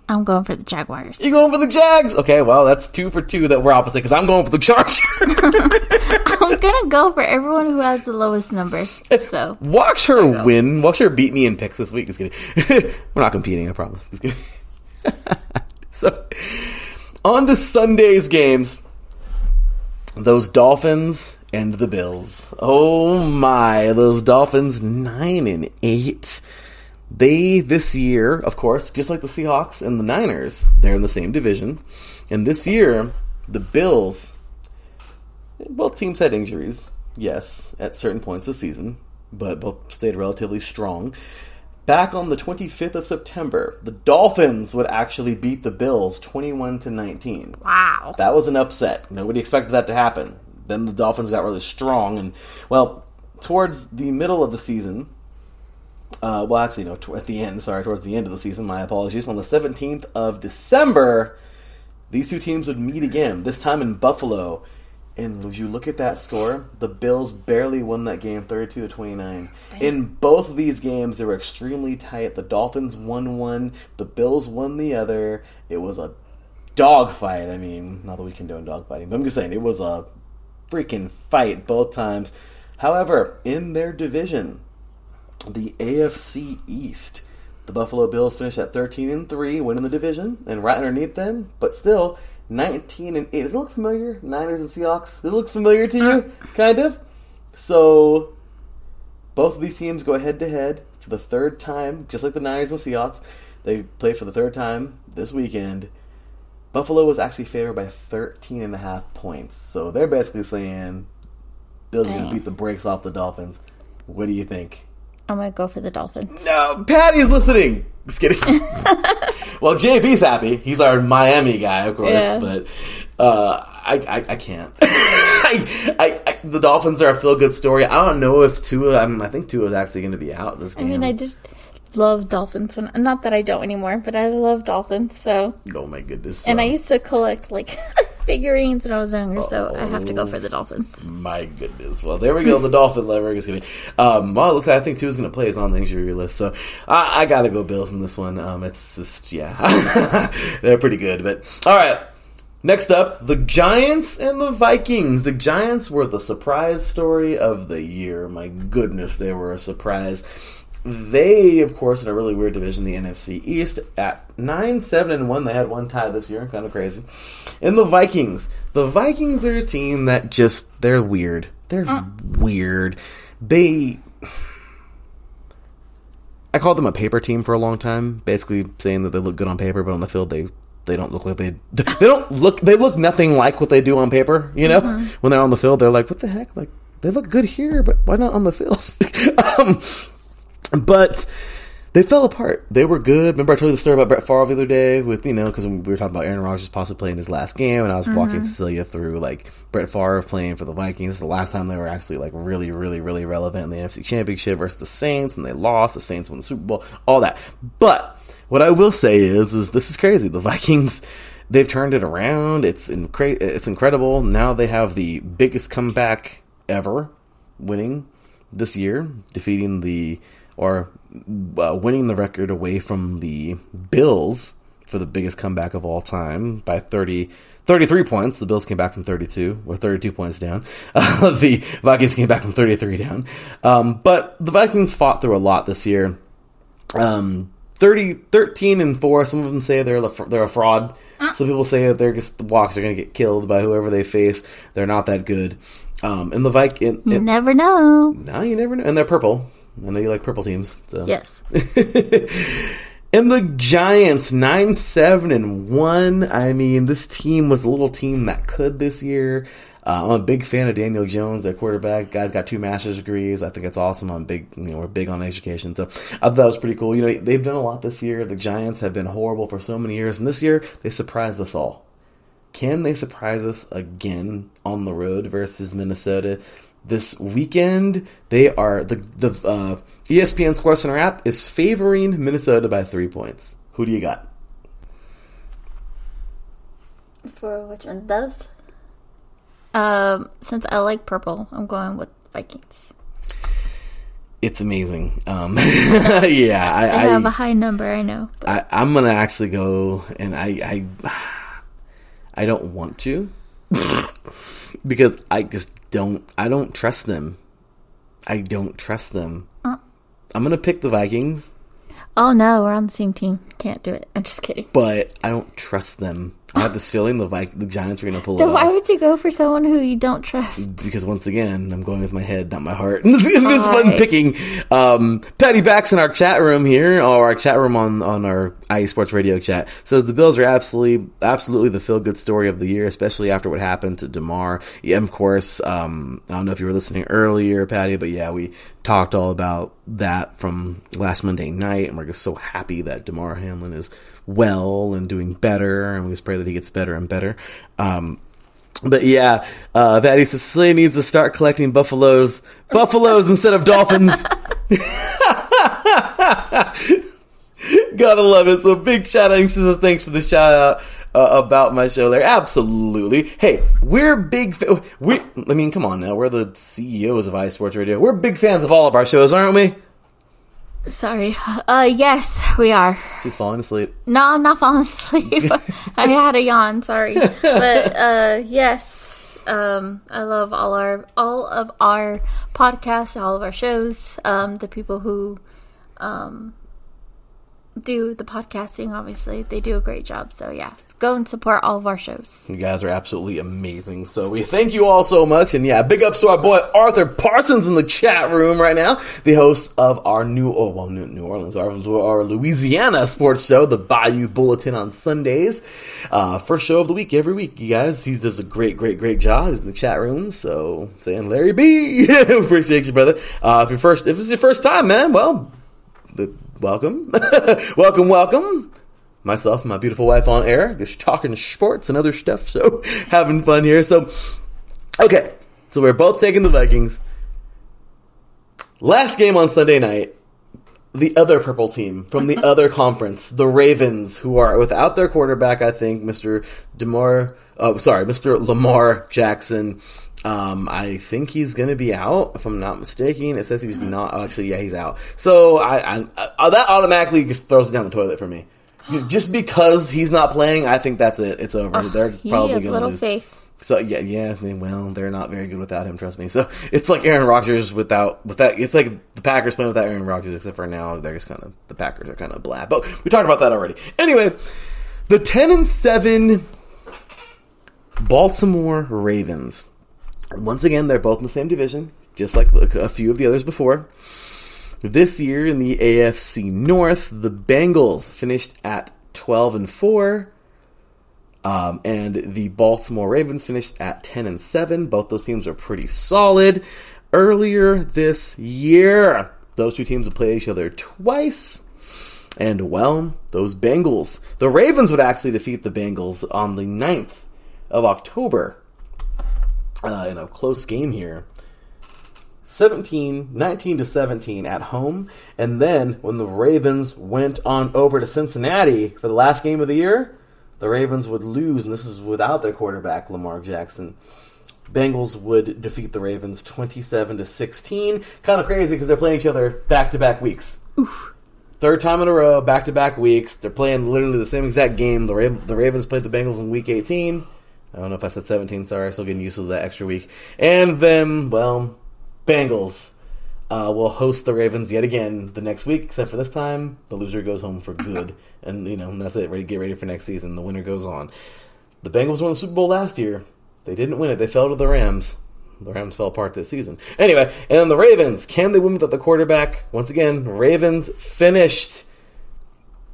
I'm going for the Jaguars. You're going for the Jags? Okay, well, that's 2 for 2 that we're opposite, because I'm going for the Chargers. I'm gonna go for everyone who has the lowest number. So watch her win. Watch her beat me in picks this week. Just kidding. We're not competing, I promise. Just kidding. So, on to Sunday's games. Those Dolphins and the Bills. Oh my, those Dolphins, 9-8. They, this year, of course, just like the Seahawks and the Niners, they're in the same division. And this year, the Bills, both teams had injuries, yes, at certain points of the season, but both stayed relatively strong. Back on the 25th of September, the Dolphins would actually beat the Bills 21-19. Wow. That was an upset. Nobody expected that to happen. Then the Dolphins got really strong, and, well, towards the middle of the season, towards the end of the season, my apologies, on the 17th of December, these two teams would meet again, this time in Buffalo. And would you look at that score? The Bills barely won that game, 32-29. In both of these games, they were extremely tight. The Dolphins won one, the Bills won the other. It was a dogfight. I mean, not that we condone dogfighting, but I'm just saying, it was a freaking fight both times. However, in their division, the AFC East, the Buffalo Bills finished at 13-3, winning the division, and right underneath them, but still 19-8. Does it look familiar? Niners and Seahawks. Does it look familiar to you? Kind of. So both of these teams go head to head for the third time, just like the Niners and Seahawks. They play for the third time this weekend. Buffalo was actually favored by 13.5 points. So they're basically saying Bills are going to beat the brakes off the Dolphins. What do you think? I'm going to go for the Dolphins. No, Patty's listening. Just kidding. Well, JB's happy. He's our Miami guy, of course. Yeah. But I can't. The Dolphins are a feel-good story. I don't know if Tua... I think Tua is actually going to be out this game. I mean, I just love Dolphins. Not that I don't anymore, but I love Dolphins, so... Oh, my goodness. And I used to collect, figurines when I was younger, so I have to go for the Dolphins. My goodness. Well, there we go. The Dolphin lever. Just kidding. Well, it looks like I think Tua's going to play. He's on the injury list, so I got to go Bills in this one. It's just, yeah. They're pretty good, but all right. Next up, the Giants and the Vikings. The Giants were the surprise story of the year. My goodness, they were a surprise. They, of course, in a really weird division, the NFC East, at 9-7-1. They had one tie this year. Kind of crazy. And the Vikings. The Vikings are a team that just, they're weird. They're weird. I called them a paper team for a long time, basically saying that they look good on paper, but on the field they don't look like they look nothing like what they do on paper, you know? Mm-hmm. When they're on the field, they're like, what the heck? Like, they look good here, but why not on the field? But they fell apart. They were good. Remember I told you the story about Brett Favre the other day with, because we were talking about Aaron Rodgers possibly playing his last game, and I was walking Cecilia through, Brett Favre playing for the Vikings. The last time they were actually, really, really, really relevant in the NFC Championship versus the Saints, and they lost. The Saints won the Super Bowl, all that. But what I will say is this is crazy. The Vikings, they've turned it around. It's incredible. Now they have the biggest comeback ever, winning this year, defeating winning the record away from the Bills for the biggest comeback of all time by 33 points. The Bills came back from 32, or 32 points down. The Vikings came back from 33 down. But the Vikings fought through a lot this year. 13-4. Some of them say they're a fraud. Some people say that they're just the Walks are going to get killed by whoever they face. They're not that good. And the Vikings, you never know. No, you never know. And they're purple. I know you like purple teams. So. Yes. And the Giants, 9-7-1. I mean, this team was a little team that could this year. I'm a big fan of Daniel Jones at quarterback. Guy's got 2 master's degrees. I think it's awesome. We're big on education. So I thought that was pretty cool. They've done a lot this year. The Giants have been horrible for so many years. And this year, they surprised us all. Can they surprise us again on the road versus Minnesota? This weekend, they are the ESPN SportsCenter app is favoring Minnesota by 3 points. Who do you got? For which one? Those? Since I like purple, I'm going with Vikings. It's amazing. Yeah, I have a high number, I know. But. I'm gonna actually go, and I don't want to because I just don't. I don't trust them. I don't trust them. I'm gonna pick the Vikings. Oh no, we're on the same team. Can't do it. I'm just kidding. But I don't trust them. I have this feeling the Giants are going to pull it off. Then why would you go for someone who you don't trust? Because once again, I'm going with my head, not my heart. This fun picking. Patty Bax in our chat room here, or our chat room on our IE Sports Radio chat, says the Bills are absolutely the feel-good story of the year, especially after what happened to DeMar. Yeah, of course, I don't know if you were listening earlier, Patty, but yeah, we talked all about that from last Monday night, and we're just so happy that DeMar Hamlin is well and doing better, and we just pray that he gets better and better. But yeah, Patty says Cecilia needs to start collecting buffaloes instead of dolphins. Gotta love it. So big shout out. She says thanks for the shout out about my show there. Absolutely. Hey, we're big. Come on now. We're the CEOs of iSports Radio. We're big fans of all of our shows, aren't we? Sorry. Yes, we are. She's falling asleep. No, I'm not falling asleep. I had a yawn. Sorry, but yes, I love all of our podcasts, all of our shows. The people who do the podcasting, obviously, they do a great job. So yes, go and support all of our shows. You guys are absolutely amazing. So we thank you all so much. And yeah, big ups to our boy Arthur Parsons in the chat room right now, the host of our New Orleans, our Louisiana sports show, the Bayou Bulletin on Sundays. First show of the week every week, you guys. He does a great job. He's in the chat room. So saying Larry B, appreciate you, brother. If this is your first time, man, well, welcome. welcome. Myself and my beautiful wife on air, just talking sports and other stuff, so having fun here. So, okay, so we're both taking the Vikings. Last game on Sunday night, the other purple team from the other conference, the Ravens, who are without their quarterback, I think, Mr. Lamar Jackson. I think he's going to be out, if I'm not mistaken. It says he's not. Oh, actually, yeah, he's out. So that automatically just throws it down the toilet for me. Just because he's not playing, I think that's it. It's over. They're probably going to lose. Faith. So yeah. Well, they're not very good without him. Trust me. So it's like Aaron Rodgers without. It's like the Packers playing without Aaron Rodgers, except for now they're just the Packers are kind of blah. But we talked about that already. Anyway, the 10-7 Baltimore Ravens. Once again, they're both in the same division, just like a few of the others before. This year in the AFC North, the Bengals finished at 12-4, and the Baltimore Ravens finished at 10-7. Both those teams are pretty solid. Earlier this year, those two teams would play each other twice. And, well, the Ravens would actually defeat the Bengals on the 9th of October. In a close game here, 19-17 at home. And then when the Ravens went on over to Cincinnati for the last game of the year, the Ravens would lose, and this is without their quarterback, Lamar Jackson. Bengals would defeat the Ravens 27-16. Kind of crazy because they're playing each other back-to-back weeks. Oof. Third time in a row, back-to-back weeks. They're playing literally the same exact game. The Ravens played the Bengals in Week 18. I don't know if I said 17. Sorry, I'm still getting used to that extra week. And then, well, Bengals will host the Ravens yet again the next week, except for this time, the loser goes home for good. And, that's it. Get ready for next season. The winner goes on. The Bengals won the Super Bowl last year. They didn't win it. They fell to the Rams. The Rams fell apart this season. Anyway, and then the Ravens. Can they win without the quarterback? Once again, Ravens finished.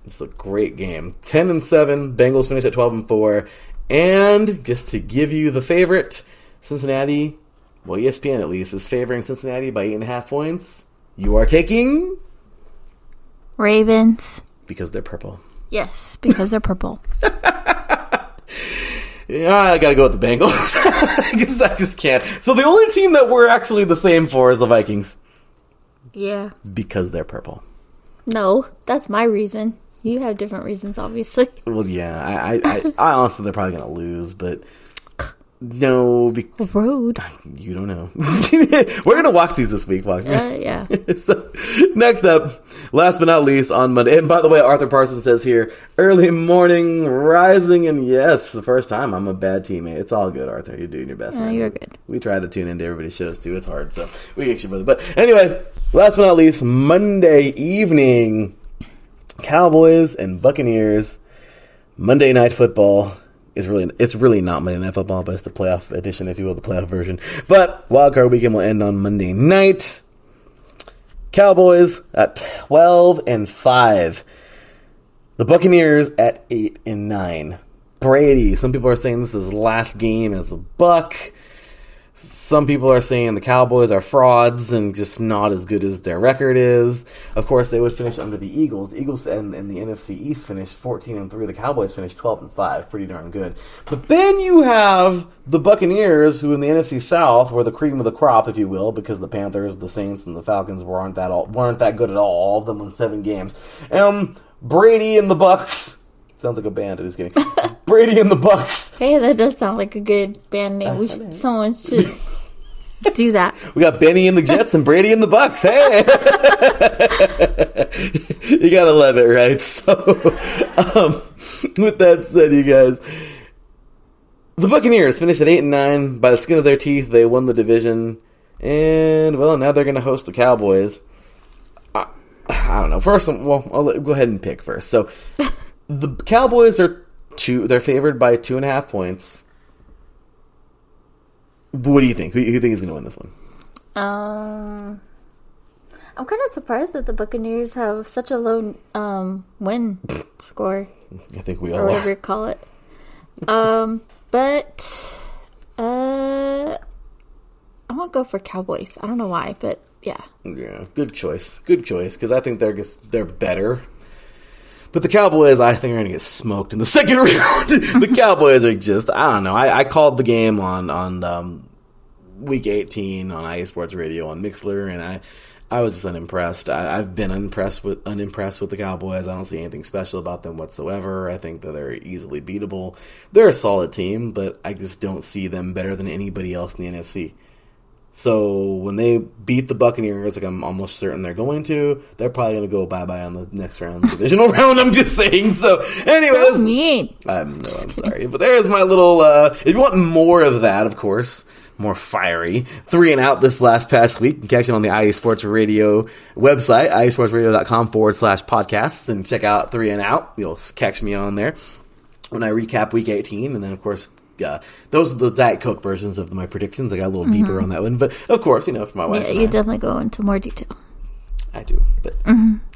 It's a great game. 10-7. Bengals finished at 12-4. And just to give you the favorite, Cincinnati, well, ESPN at least, is favoring Cincinnati by 8.5 points. You are taking Ravens. Because they're purple. Yes, because they're purple. Yeah, I gotta go with the Bengals. Because I just can't. So the only team that we're actually the same for is the Vikings. Yeah. Because they're purple. No, that's my reason. You have different reasons, obviously. Well, yeah. I honestly, they're probably gonna lose, but no. Road. You don't know. We're gonna watch these this week. Yeah. So, next up, last but not least, on Monday. And by the way, Arthur Parsons says here, early morning rising, and yes, for the first time, I'm a bad teammate. It's all good, Arthur. You're doing your best. No, you're good. We try to tune into everybody's shows too. It's hard, so we get you, brother. But anyway, last but not least, Monday evening, Cowboys and Buccaneers. Monday Night Football. It's really not Monday Night Football, but it's the playoff edition, if you will, the playoff version. But WildCard Weekend will end on Monday night. Cowboys at 12-5. The Buccaneers at 8-9. Brady. Some people are saying this is his last game as a Buck. Some people are saying the Cowboys are frauds and just not as good as their record is. Of course, they would finish under the Eagles. The Eagles and the NFC East finished 14-3. The Cowboys finished 12-5. Pretty darn good. But then you have the Buccaneers, who in the NFC South were the cream of the crop, if you will, because the Panthers, the Saints, and the Falcons weren't that good at all. All of them won 7 games. Brady and the Bucks. Sounds like a band. I'm just kidding. Brady and the Bucks. Hey, that does sound like a good band name. Someone should do that. We got Benny and the Jets and Brady and the Bucks. Hey, you gotta love it, right? So, with that said, you guys, the Buccaneers finished at 8-9 by the skin of their teeth. They won the division, and well, now they're gonna host the Cowboys. I don't know. First, well, I'll go ahead and pick first. So. The Cowboys they're favored by 2.5 points. What do you think? Who do you think is going to win this one? I'm kind of surprised that the Buccaneers have such a low win score. I think we all or whatever you call it. But I'm gonna go for Cowboys. I don't know why, but yeah. Yeah, good choice. Good choice, because I think they're better. But the Cowboys, I think, are going to get smoked in the second round. The Cowboys are just, I don't know. I called the game on Week 18 on IE Sports Radio on Mixler, and I was just unimpressed. I've been unimpressed with the Cowboys. I don't see anything special about them whatsoever. I think that they're easily beatable. They're a solid team, but I just don't see them better than anybody else in the NFC. So when they beat the Buccaneers, like I'm almost certain they're going to, they're probably going to go bye-bye on the next round, the divisional round, I'm just saying. So anyways. So mean. I'm sorry. But there's my little, if you want more of that, of course, more fiery, 3 and Out this past week. You can catch it on the IE Sports Radio website, iesportsradio.com/podcasts, and check out 3 and Out. You'll catch me on there when I recap Week 18, and then, of course, those are the Diet Coke versions of my predictions. I got a little deeper on that one. But, of course, for my wife. Yeah, you definitely go into more detail. I do. But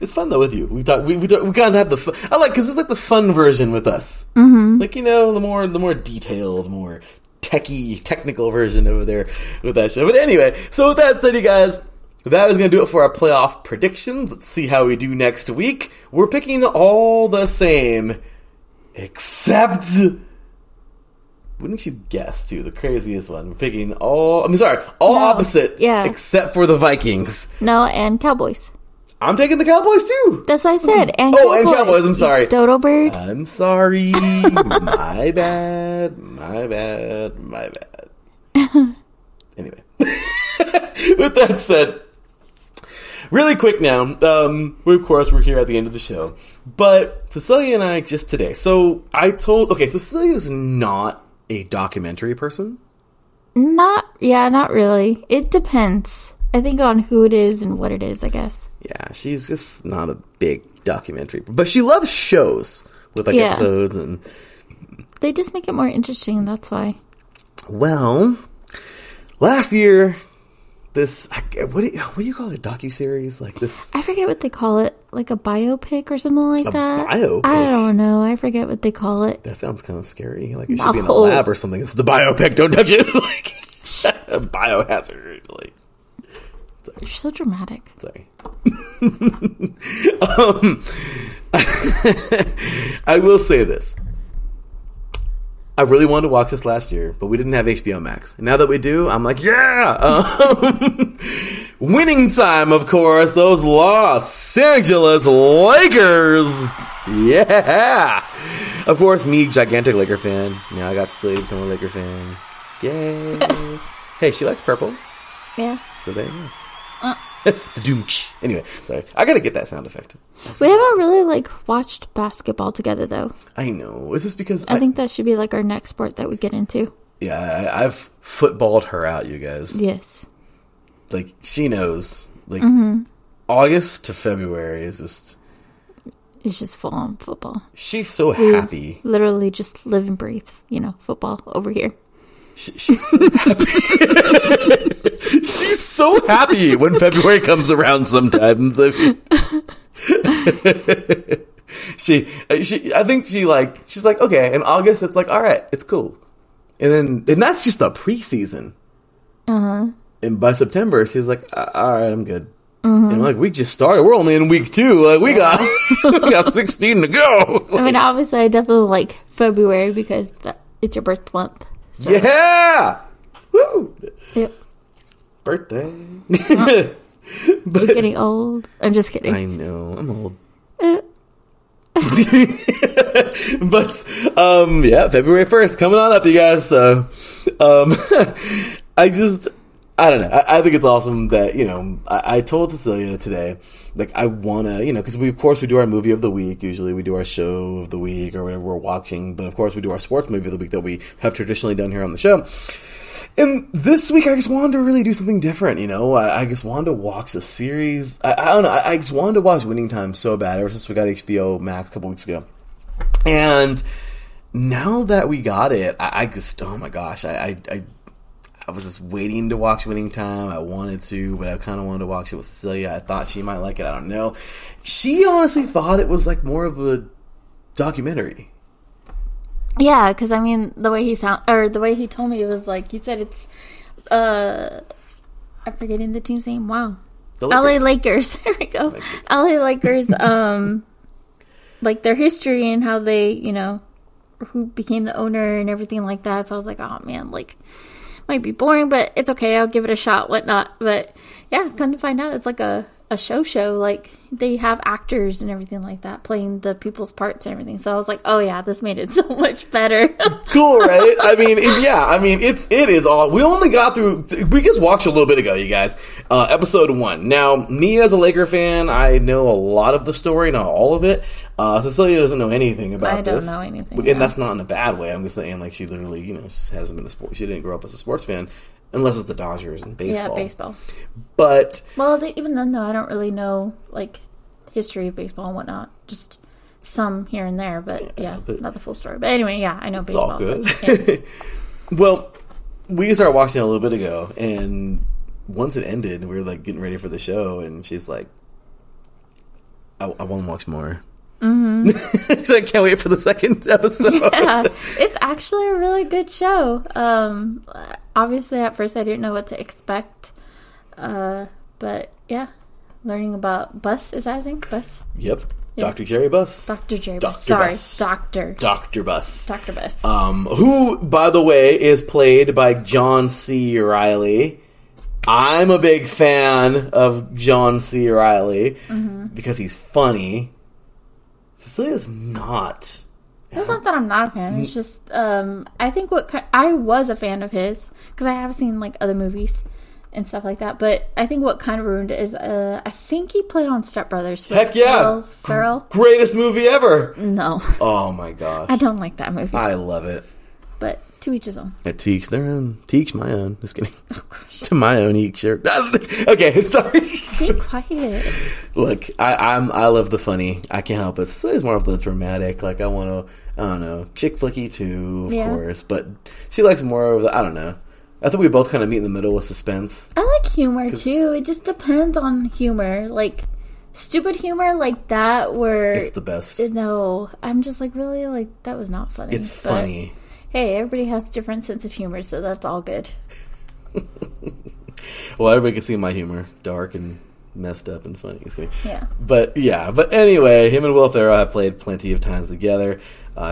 it's fun, though, with you. We kind of have the fun. I like, because it's like the fun version with us. Mm-hmm. Like, the more detailed, more technical version over there with that show. But anyway, so with that said, you guys, that is going to do it for our playoff predictions. Let's see how we do next week. We're picking all the same, except... Wouldn't you guess, too, the craziest one? We're picking all opposite, except for the Vikings. No, and Cowboys. I'm taking the Cowboys, too. That's what I said. And Cowboys. And Cowboys, I'm sorry. Dodo bird. I'm sorry. My bad. Anyway. With that said, really quick now. Of course, we're here at the end of the show. But Cecilia and I just today. So Cecilia's not a documentary person. Not really. It depends. I think on who it is and what it is, I guess. Yeah, she's just not a big documentary. But she loves shows with episodes and... They just make it more interesting, that's why. Well, last year, this... What do you call it? A docuseries? Like this... I forget what they call it. Like a biopic or something like that? Biopic? I don't know. I forget what they call it. That sounds kind of scary. Like it should be in a lab or something. It's the biopic. Don't touch it. Like biohazard. Like... You're so dramatic. Sorry. I will say this. I really wanted to watch this last year, but we didn't have HBO Max. And now that we do, I'm like, yeah! Winning time, of course. Those Los Angeles Lakers! Yeah! Of course, me, gigantic Laker fan. Now I got Cecilia to become a Laker fan. Yay! Hey, she likes purple. Yeah. So there you go. Anyway, sorry. I gotta get that sound effect. We haven't really, watched basketball together, though. I know. Is this because... I think that should be, our next sport that we get into. Yeah, I've footballed her out, you guys. Yes. She knows. August to February is just... It's just full-on football. She's so happy. Literally just live and breathe, football over here. She's so happy. She's so happy when February comes around sometimes. I think she's like, okay, in August it's like, all right, it's cool. And that's just a preseason. Uh-huh. And by September, she's like, all right, I'm good. Mm-hmm. And we just started. We're only in week 2. We got 16 to go. I mean, obviously, I definitely like February because it's your birth month. So. Yeah! Woo! Yep. Birthday. You're getting old. I'm just kidding. I know. I'm old. February 1st coming on up, you guys. So, I don't know. I think it's awesome that, I told Cecilia today, I want to, because we do our movie of the week. Usually we do our show of the week or whatever we're watching. But, of course, we do our sports movie of the week that we have traditionally done here on the show. And this week, I just wanted to really do something different, I just wanted to watch a series. I don't know. I just wanted to watch Winning Time so bad ever since we got HBO Max a couple weeks ago. And now that we got it, I just, oh my gosh, I was just waiting to watch Winning Time. I wanted to, but I kind of wanted to watch it with Cecilia. I thought she might like it. I don't know. She honestly thought it was more of a documentary. Yeah, because I mean, the way he told me, it was he said it's, I'm forgetting the team's name. Wow. LA Lakers. There we go. LA Lakers, their history and how they, who became the owner and everything like that. So I was like, oh man, might be boring, but it's okay. I'll give it a shot, whatnot. But yeah, come to find out, it's a show. They have actors and everything like that playing the people's parts and everything. So I was like, oh yeah, this made it so much better. Cool, right? It is all. We only got through. We just watched a little bit ago, you guys. Episode 1. Now, me as a Laker fan, I know a lot of the story, not all of it. Cecilia doesn't know anything about this. I don't know anything. And that's not in a bad way. I'm just saying, she literally, hasn't been a sport. She didn't grow up as a sports fan. Unless it's the Dodgers and baseball. Yeah, baseball. But... Well, even then, though, I don't really know, history of baseball and whatnot. Just some here and there, but not the full story. But anyway, yeah, I know baseball. It's all good. Well, we started watching it a little bit ago, and once it ended, we were, getting ready for the show, and she's like, I want to watch more. Mm-hmm. She's like, I can't wait for the second episode. Yeah, it's actually a really good show. Obviously, at first, I didn't know what to expect. But, yeah, learning about Bus, is that his name? Bus? Yep. Yeah. Dr. Jerry Buss. Dr. Jerry Buss. Sorry, Doctor. Dr. Buss. Dr. Buss. Who, by the way, is played by John C. Reilly. I'm a big fan of John C. Reilly because he's funny. Cecilia's not. It's not that I'm not a fan. It's just, I think I was a fan of his because I have seen other movies, and stuff like that. But I think what kind of ruined it is, I think he played on Step Brothers. Heck yeah. Ferrell. Greatest movie ever. No. Oh my gosh. I don't like that movie. I love it. But to each his own. To each their own. To each my own. Just kidding. Oh gosh. To my own each. Sure. Okay, sorry. Be quiet. Look, I love the funny. I can't help it. It's more of the dramatic. Like, I want to, I don't know, chick flicky too, of course. But she likes more of the, I don't know. I think we both kind of meet in the middle with suspense. I like humor too. It just depends on humor. Like, stupid humor like that where... It's the best. No, I'm just like, really? Like, that was not funny. It's funny. Hey, everybody has a different sense of humor, so that's all good. Well, everybody can see my humor. Dark and messed up and funny. Yeah. But anyway, him and Will Ferrell have played plenty of times together.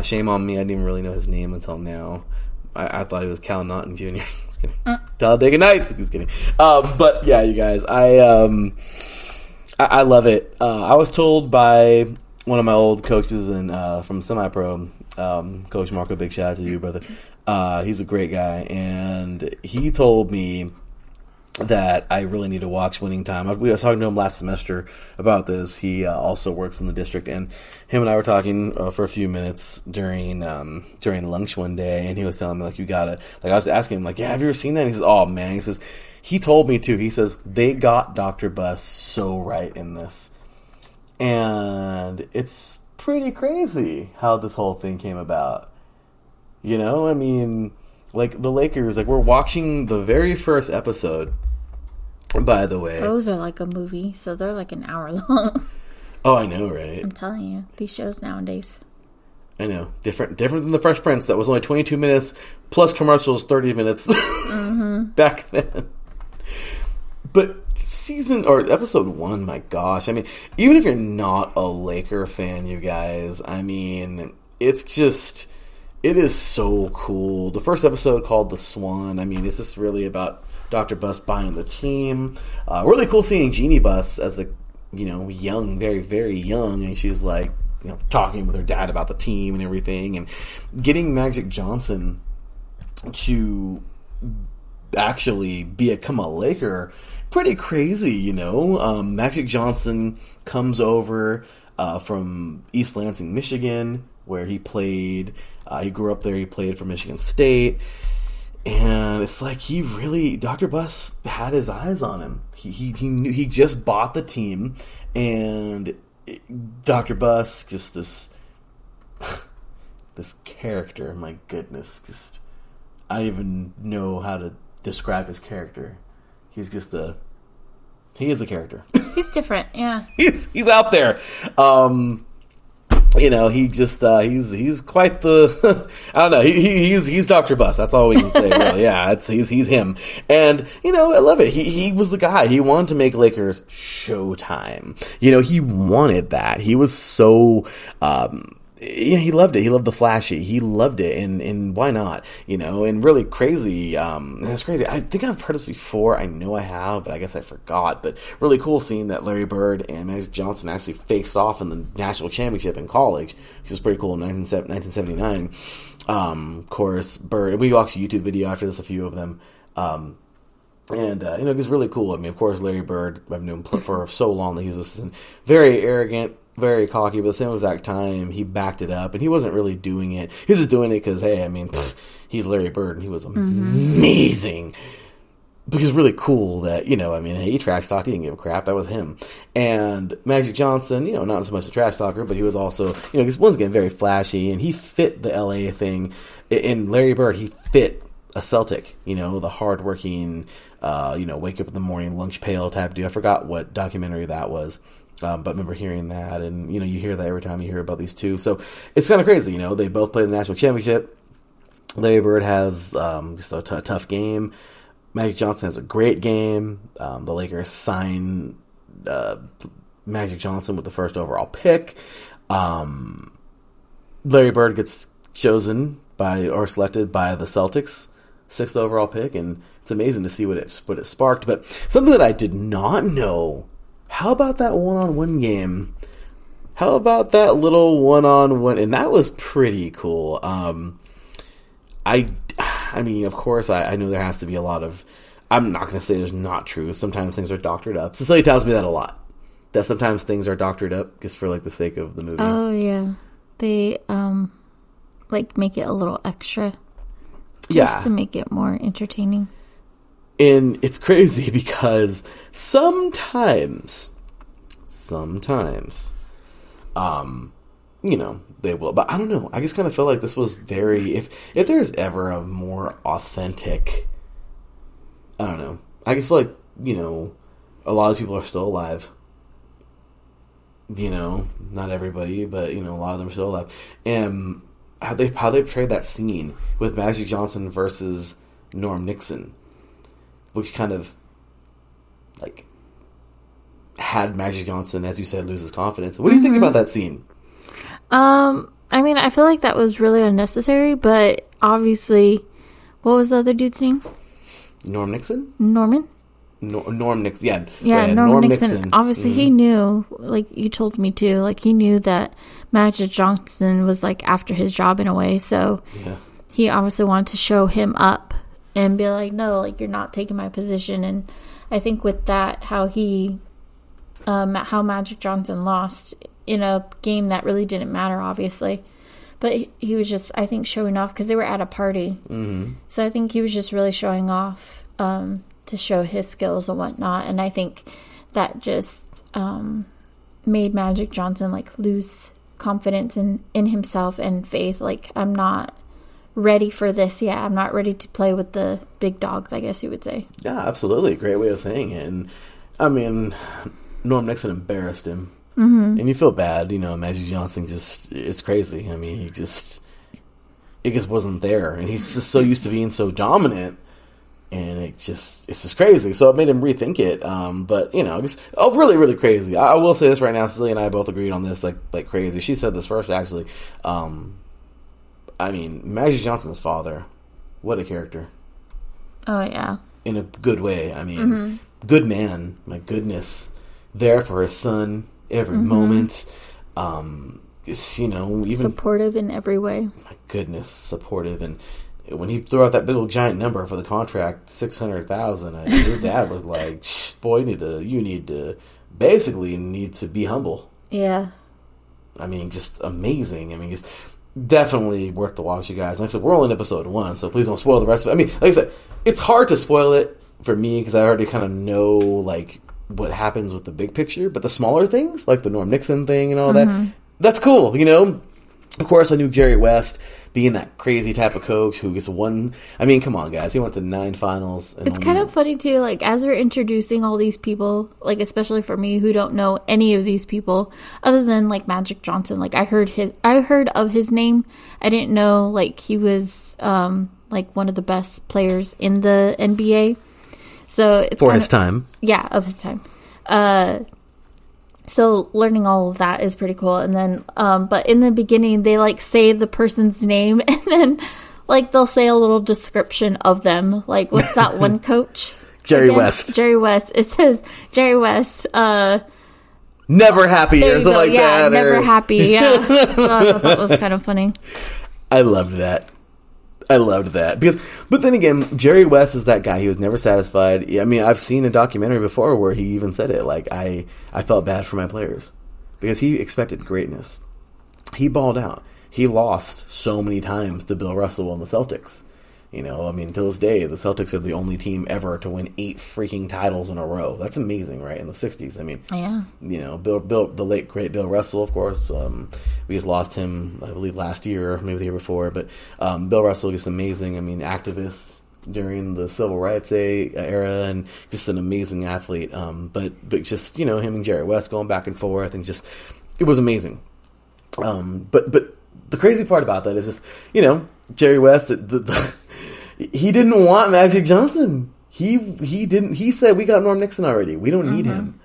Shame on me, I didn't even really know his name until now. I thought he was Cal Naughton Jr. Just kidding. Talladega Nights. Just kidding. But yeah, you guys, I love it. I was told by one of my old coaches from semi-pro, Coach Marco, big shout out to you, brother. He's a great guy, and he told me that I really need to watch Winning Time. We was talking to him last semester about this. He also works in the district, and him and I were talking for a few minutes during lunch one day, and he was telling me, like, you gotta, like, I was asking him, like, yeah, have you ever seen that? And he says, oh man, he says, he told me too, he says, they got Dr. Buss so right in this. And it's pretty crazy how this whole thing came about. You know, I mean, like, the Lakers, like, we're watching the very first episode, by the way. Those are like a movie, so they're like an hour long. Oh, I know, right? I'm telling you, these shows nowadays. I know. Different than The Fresh Prince, that was only 22 minutes, plus commercials, 30 minutes back then. But episode 1, my gosh. I mean, even if you're not a Laker fan, you guys, I mean, it's just... It is so cool. The first episode called The Swan. I mean, it's just really about Dr. Buss buying the team. Really cool seeing Jeannie Buss as the, young, very, very young. And she's like, talking with her dad about the team and everything. And getting Magic Johnson to actually become a Laker, pretty crazy, Magic Johnson comes over from East Lansing, Michigan, where he played. He grew up there. He played for Michigan State. And it's like Dr. Buss had his eyes on him. He knew, he just bought the team. And Dr. Buss, just this character, my goodness. Just, I don't even know how to describe his character. He's just he is a character. He's different, yeah. He's out there. He just he's quite the I don't know, he's Dr. Buss. That's all we can say, really. Yeah, he's him. And I love it. He was the guy. He wanted to make Lakers Showtime. He wanted that. He was so he loved it. He loved the flashy. He loved it, and why not? And really crazy. It's crazy. I think I've heard this before. I know I have, but I guess I forgot. But really cool seeing that Larry Bird and Magic Johnson actually faced off in the national championship in college, which is pretty cool in 1979. Of course, Bird. We watched a YouTube video after this, a few of them. It was really cool. I mean, of course, Larry Bird, I've known him for so long that he was this very arrogant, very cocky, but at the same exact time, he backed it up, and he wasn't really doing it. He was just doing it because, hey, I mean, he's Larry Bird, and he was amazing. Because it's really cool that, hey, he trash talked, he didn't give a crap, that was him. And Magic Johnson, not so much a trash talker, but he was also, because once again, very flashy, and he fit the LA thing. In Larry Bird, he fit a Celtic, the hardworking, wake up in the morning, lunch pail type dude. I forgot what documentary that was. But remember hearing that, and you hear that every time you hear about these two. So it's kind of crazy, they both played the national championship. Larry Bird has just a tough game. Magic Johnson has a great game. The Lakers signed Magic Johnson with the first overall pick. Larry Bird gets selected by the Celtics, 6th overall pick, and it's amazing to see what it sparked. But something that I did not know. How about that one-on-one game? How about that little one-on-one? And that was pretty cool. I mean, of course, I know there has to be a lot of I'm not going to say there's not true. Sometimes things are doctored up. Cecilia tells me that a lot. That sometimes things are doctored up just for, like, the sake of the movie. Oh, yeah. They, like, make it a little extra. Just to make it more entertaining. And it's crazy because sometimes, you know, they will. But I don't know. I just kind of feel like this was very... If there's ever a more authentic... I don't know. I just feel like, you know, a lot of people are still alive. You know, not everybody, but, you know, a lot of them are still alive. And how they portrayed that scene with Magic Johnson versus Norm Nixon, which kind of, like, had Magic Johnson, as you said, lose his confidence. What do you think about that scene? I mean, I feel like that was really unnecessary, but obviously, what was the other dude's name? Norm Nixon? Norman? Norm Nixon, yeah. Yeah, Norm Nixon. Obviously, he knew, like you told me too, like he knew that Magic Johnson was like after his job in a way. So he obviously wanted to show him up and be like, no, like you're not taking my position. And I think with that, how Magic Johnson lost in a game that really didn't matter, obviously. But he was just, I think, showing off because they were at a party. So I think he was just really showing off to show his skills and whatnot. And I think that just made Magic Johnson like lose confidence in himself and faith. Like, I'm not ready for this yet. I'm not ready to play with the big dogs, I guess you would say. Yeah, absolutely. Great way of saying it. And I mean, Norm Nixon embarrassed him. And you feel bad, you know. Magic Johnson it's crazy. I mean, it just wasn't there. And he's just so used to being so dominant. And it's just crazy. So it made him rethink it. But, you know, really, really crazy. I will say this right now. Cecilia and I both agreed on this like crazy. She said this first, actually. I mean, Magic Johnson's father, what a character. Oh, yeah. In a good way. I mean, good man. My goodness. There for his son every moment. You know, even... supportive in every way. My goodness, supportive. And when he threw out that big old giant number for the contract, $600,000, his dad was like, "Boy, you need to be humble." Yeah. I mean, just amazing. I mean, it's definitely worth the watch, you guys. Like I said, we're only in episode 1, so please don't spoil the rest of it. I mean, like I said, it's hard to spoil it for me because I already kind of know like what happens with the big picture, but the smaller things, like the Norm Nixon thing and all that, that's cool, you know. Of course, I knew Jerry West being that crazy type of coach who gets one. I mean, come on, guys. He went to 9 finals. It's kind of funny, too. Like, as we're introducing all these people, like, especially for me who don't know any of these people, other than, like, Magic Johnson. Like, I heard of his name. I didn't know, like, he was, like, one of the best players in the NBA. So it's for his time. Yeah, of his time. So learning all of that is pretty cool. And then, but in the beginning, they like say the person's name and then like they'll say a little description of them. Like, what's that one coach? Jerry West. Jerry West. It says Jerry West. Never happy or something like that. Never happy. Yeah. So I thought that was kind of funny. I loved that. But then again, Jerry West is that guy. He was never satisfied. I mean, I've seen a documentary before where he even said it. Like, I felt bad for my players because he expected greatness. He balled out. He lost so many times to Bill Russell and the Celtics. You know, I mean, to this day, the Celtics are the only team ever to win 8 freaking titles in a row. That's amazing, right? In the 60s. I mean, yeah. You know, the late, great Bill Russell, of course. We just lost him, I believe, last year, maybe the year before. But Bill Russell, just amazing. I mean, activist during the Civil Rights era and just an amazing athlete. But just, you know, him and Jerry West going back and forth and just, it was amazing. But the crazy part about that is just, you know, Jerry West, he didn't want Magic Johnson. He didn't. He said, "We got Norm Nixon already. We don't need him."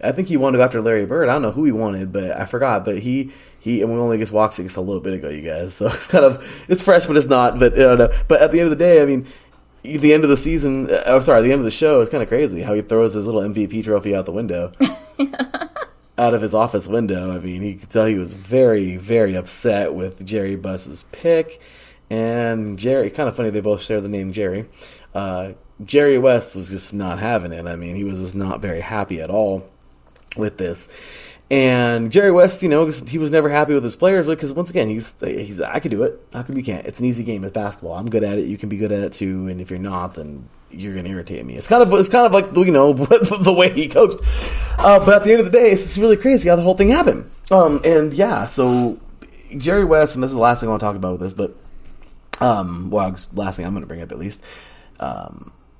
I think he wanted after Larry Bird. I don't know who he wanted, but I forgot. But he and we only just watched it just a little bit ago, you guys. So it's kind of, it's fresh, but it's not. But but at the end of the day, I mean, the end of the season. The end of the show is kind of crazy how he throws his little MVP trophy out the window. Out of his office window. I mean, you could tell he was very, very upset with Jerry Buss's pick. And Jerry, kind of funny, they both share the name Jerry. Jerry West was just not having it. I mean, he was just not very happy at all with this. And Jerry West, he was never happy with his players because, once again, he's I can do it. How come you can't? It's an easy game. It's basketball. I'm good at it. You can be good at it too. And if you're not, then you're going to irritate me. It's kind of like the way he coached. But at the end of the day, it's just really crazy how the whole thing happened. So Jerry West, and this is the last thing I want to talk about with this, but last thing I'm going to bring up at least.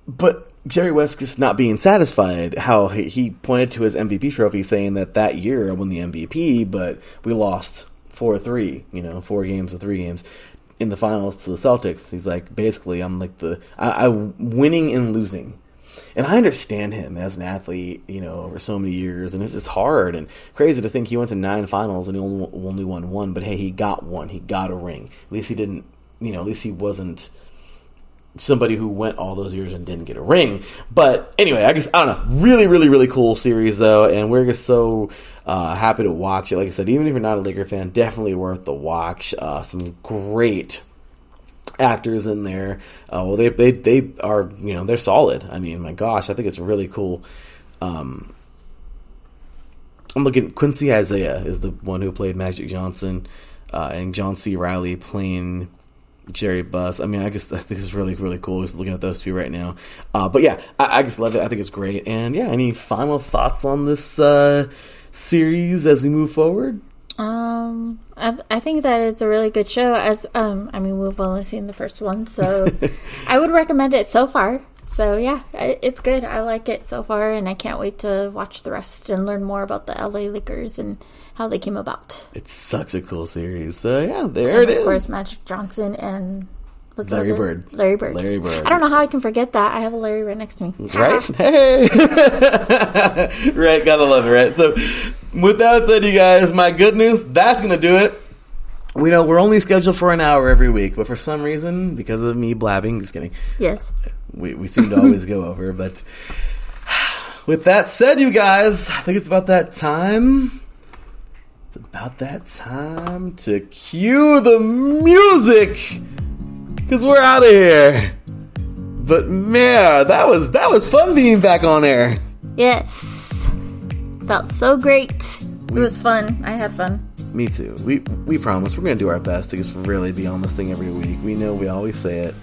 But Jerry West just not being satisfied, how he pointed to his MVP trophy saying that year I won the MVP, but we lost 4-3, 4 games to 3 games in the finals to the Celtics. He's like, basically, I'm like I'm winning and losing. And I understand him as an athlete, over so many years, and it's hard and crazy to think he went to 9 finals and he only won 1, but hey, he got one. He got a ring. At least he didn't, at least he wasn't somebody who went all those years and didn't get a ring. But anyway, I don't know. Really, really, really cool series, though, and we're just so happy to watch it. Like I said, even if you're not a Laker fan, definitely worth the watch. Some great actors in there. They are, they're solid. I mean, my gosh, I think it's really cool. I'm looking, Quincy Isaiah is the one who played Magic Johnson, and John C. Reilly playing Jerry Buss. I mean, I think it's really, really cool just looking at those two right now. But yeah, I just love it. I think it's great. And yeah, any final thoughts on this series as we move forward? I think that it's a really good show. We've only seen the first one, so I would recommend it so far. So yeah, it's good. I like it so far, and I can't wait to watch the rest and learn more about the LA Lakers and how they came about. It's such a cool series. So yeah, there it is. Of course, Magic Johnson and Larry Bird. Larry Bird. I don't know how I can forget that. I have a Larry right next to me. Right? Hey! Right, gotta love it, right? So, with that said, you guys, my goodness, that's gonna do it. We know we're only scheduled for an hour every week, but for some reason, because of me blabbing, just kidding. Yes. We seem to always go over, but with that said, you guys, I think it's about that time. It's about that time to cue the music, because we're out of here. But man, that was fun being back on air. Yes. Felt so great. It was fun. I had fun. Me too. We promise we're going to do our best to just really be on this thing every week. We know we always say it.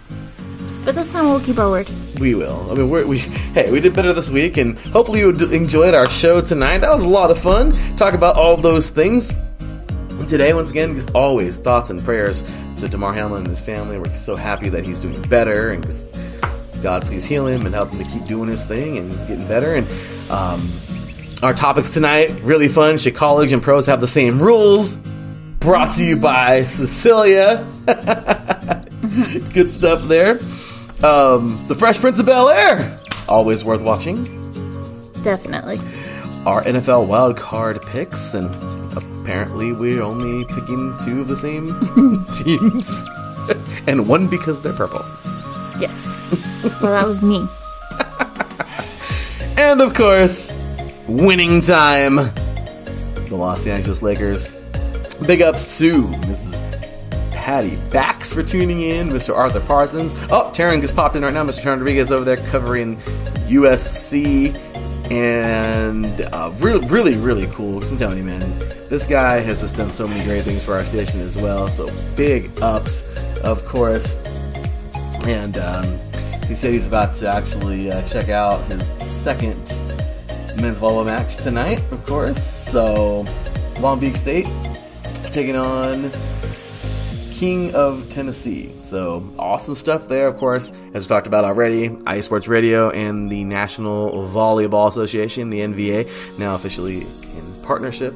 But this time we'll keep our word. We will. I mean, we did better this week, and hopefully you enjoyed our show tonight. That was a lot of fun. Talk about all those things. And today, once again, just always thoughts and prayers to DeMar Hamlin and his family. We're so happy that he's doing better, and just God, please heal him and help him to keep doing his thing and getting better. And our topics tonight, really fun. Should college and pros have the same rules? Brought to you by Cecilia. Good stuff there. The Fresh Prince of Bel-Air, always worth watching. Definitely. Our NFL WildCard picks, and apparently we're only picking 2 of the same teams. And one because they're purple. Yes. Well, that was me. And of course, winning time. The Los Angeles Lakers. Big ups to Mrs. Patty Bax for tuning in, Mr. Arthur Parsons. Oh, Taryn just popped in right now. Mr. Taryn Rodriguez over there covering USC. And really, really, really cool. Because I'm telling you, man, this guy has just done so many great things for our station as well. So big ups, of course. And he said he's about to actually check out his second men's volleyball match tonight, of course. So Long Beach State taking on King of Tennessee. So awesome stuff there, of course, as we talked about already. IE Sports Radio and the National Volleyball Association, the NVA, now officially in partnership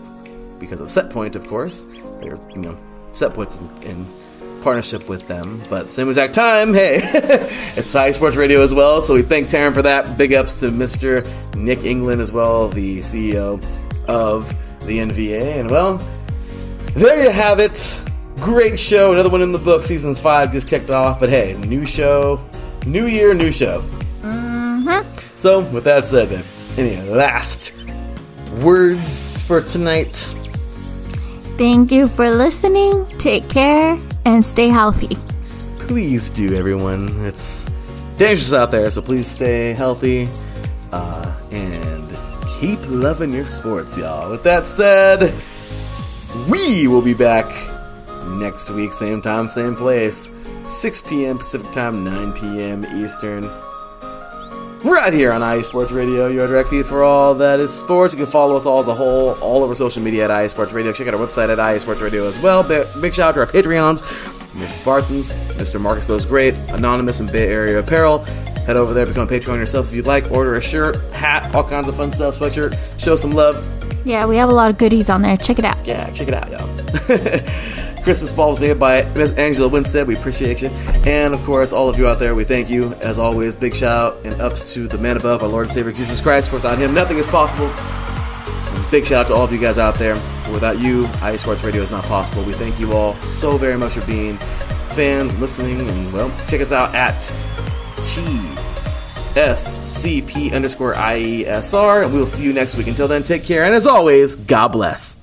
because of Set Point, of course. They're, Set Point's in partnership with them, but same exact time, hey, it's IE Sports Radio as well. So we thank Taryn for that. Big ups to Mr. Nick England as well, the CEO of the NVA. And well, there you have it. Great show. Another one in the book. Season 5 just kicked off. But hey, new show, new year, new show. Mm-hmm. So with that said, then, any last words for tonight? Thank you for listening. Take care and stay healthy. Please do, everyone. It's dangerous out there, so please stay healthy and keep loving your sports, y'all. With that said, we will be back next week, same time, same place, 6 p.m. Pacific Time, 9 p.m. Eastern, right here on IE Sports Radio, your direct feed for all that is sports. You can follow us all as a whole, all over social media at IE Sports Radio. Check out our website at IE Sports Radio as well. Big shout out to our Patreons, Mrs. Parsons, Mr. Marcus Goes Great, Anonymous, and Bay Area Apparel. Head over there, become a Patreon yourself if you'd like. Order a shirt, hat, all kinds of fun stuff, sweatshirt. Show some love. Yeah, we have a lot of goodies on there. Check it out. Yeah, check it out, y'all. Christmas ball was made by Ms. Angela Winstead. We appreciate you. And, of course, all of you out there, we thank you. As always, big shout out and ups to the man above, our Lord and Savior, Jesus Christ. For without him, nothing is possible. And big shout out to all of you guys out there. For without you, IE Sports Radio is not possible. We thank you all so very much for being fans, listening, and, well, check us out at TSCP_IESR. And we'll see you next week. Until then, take care. And as always, God bless.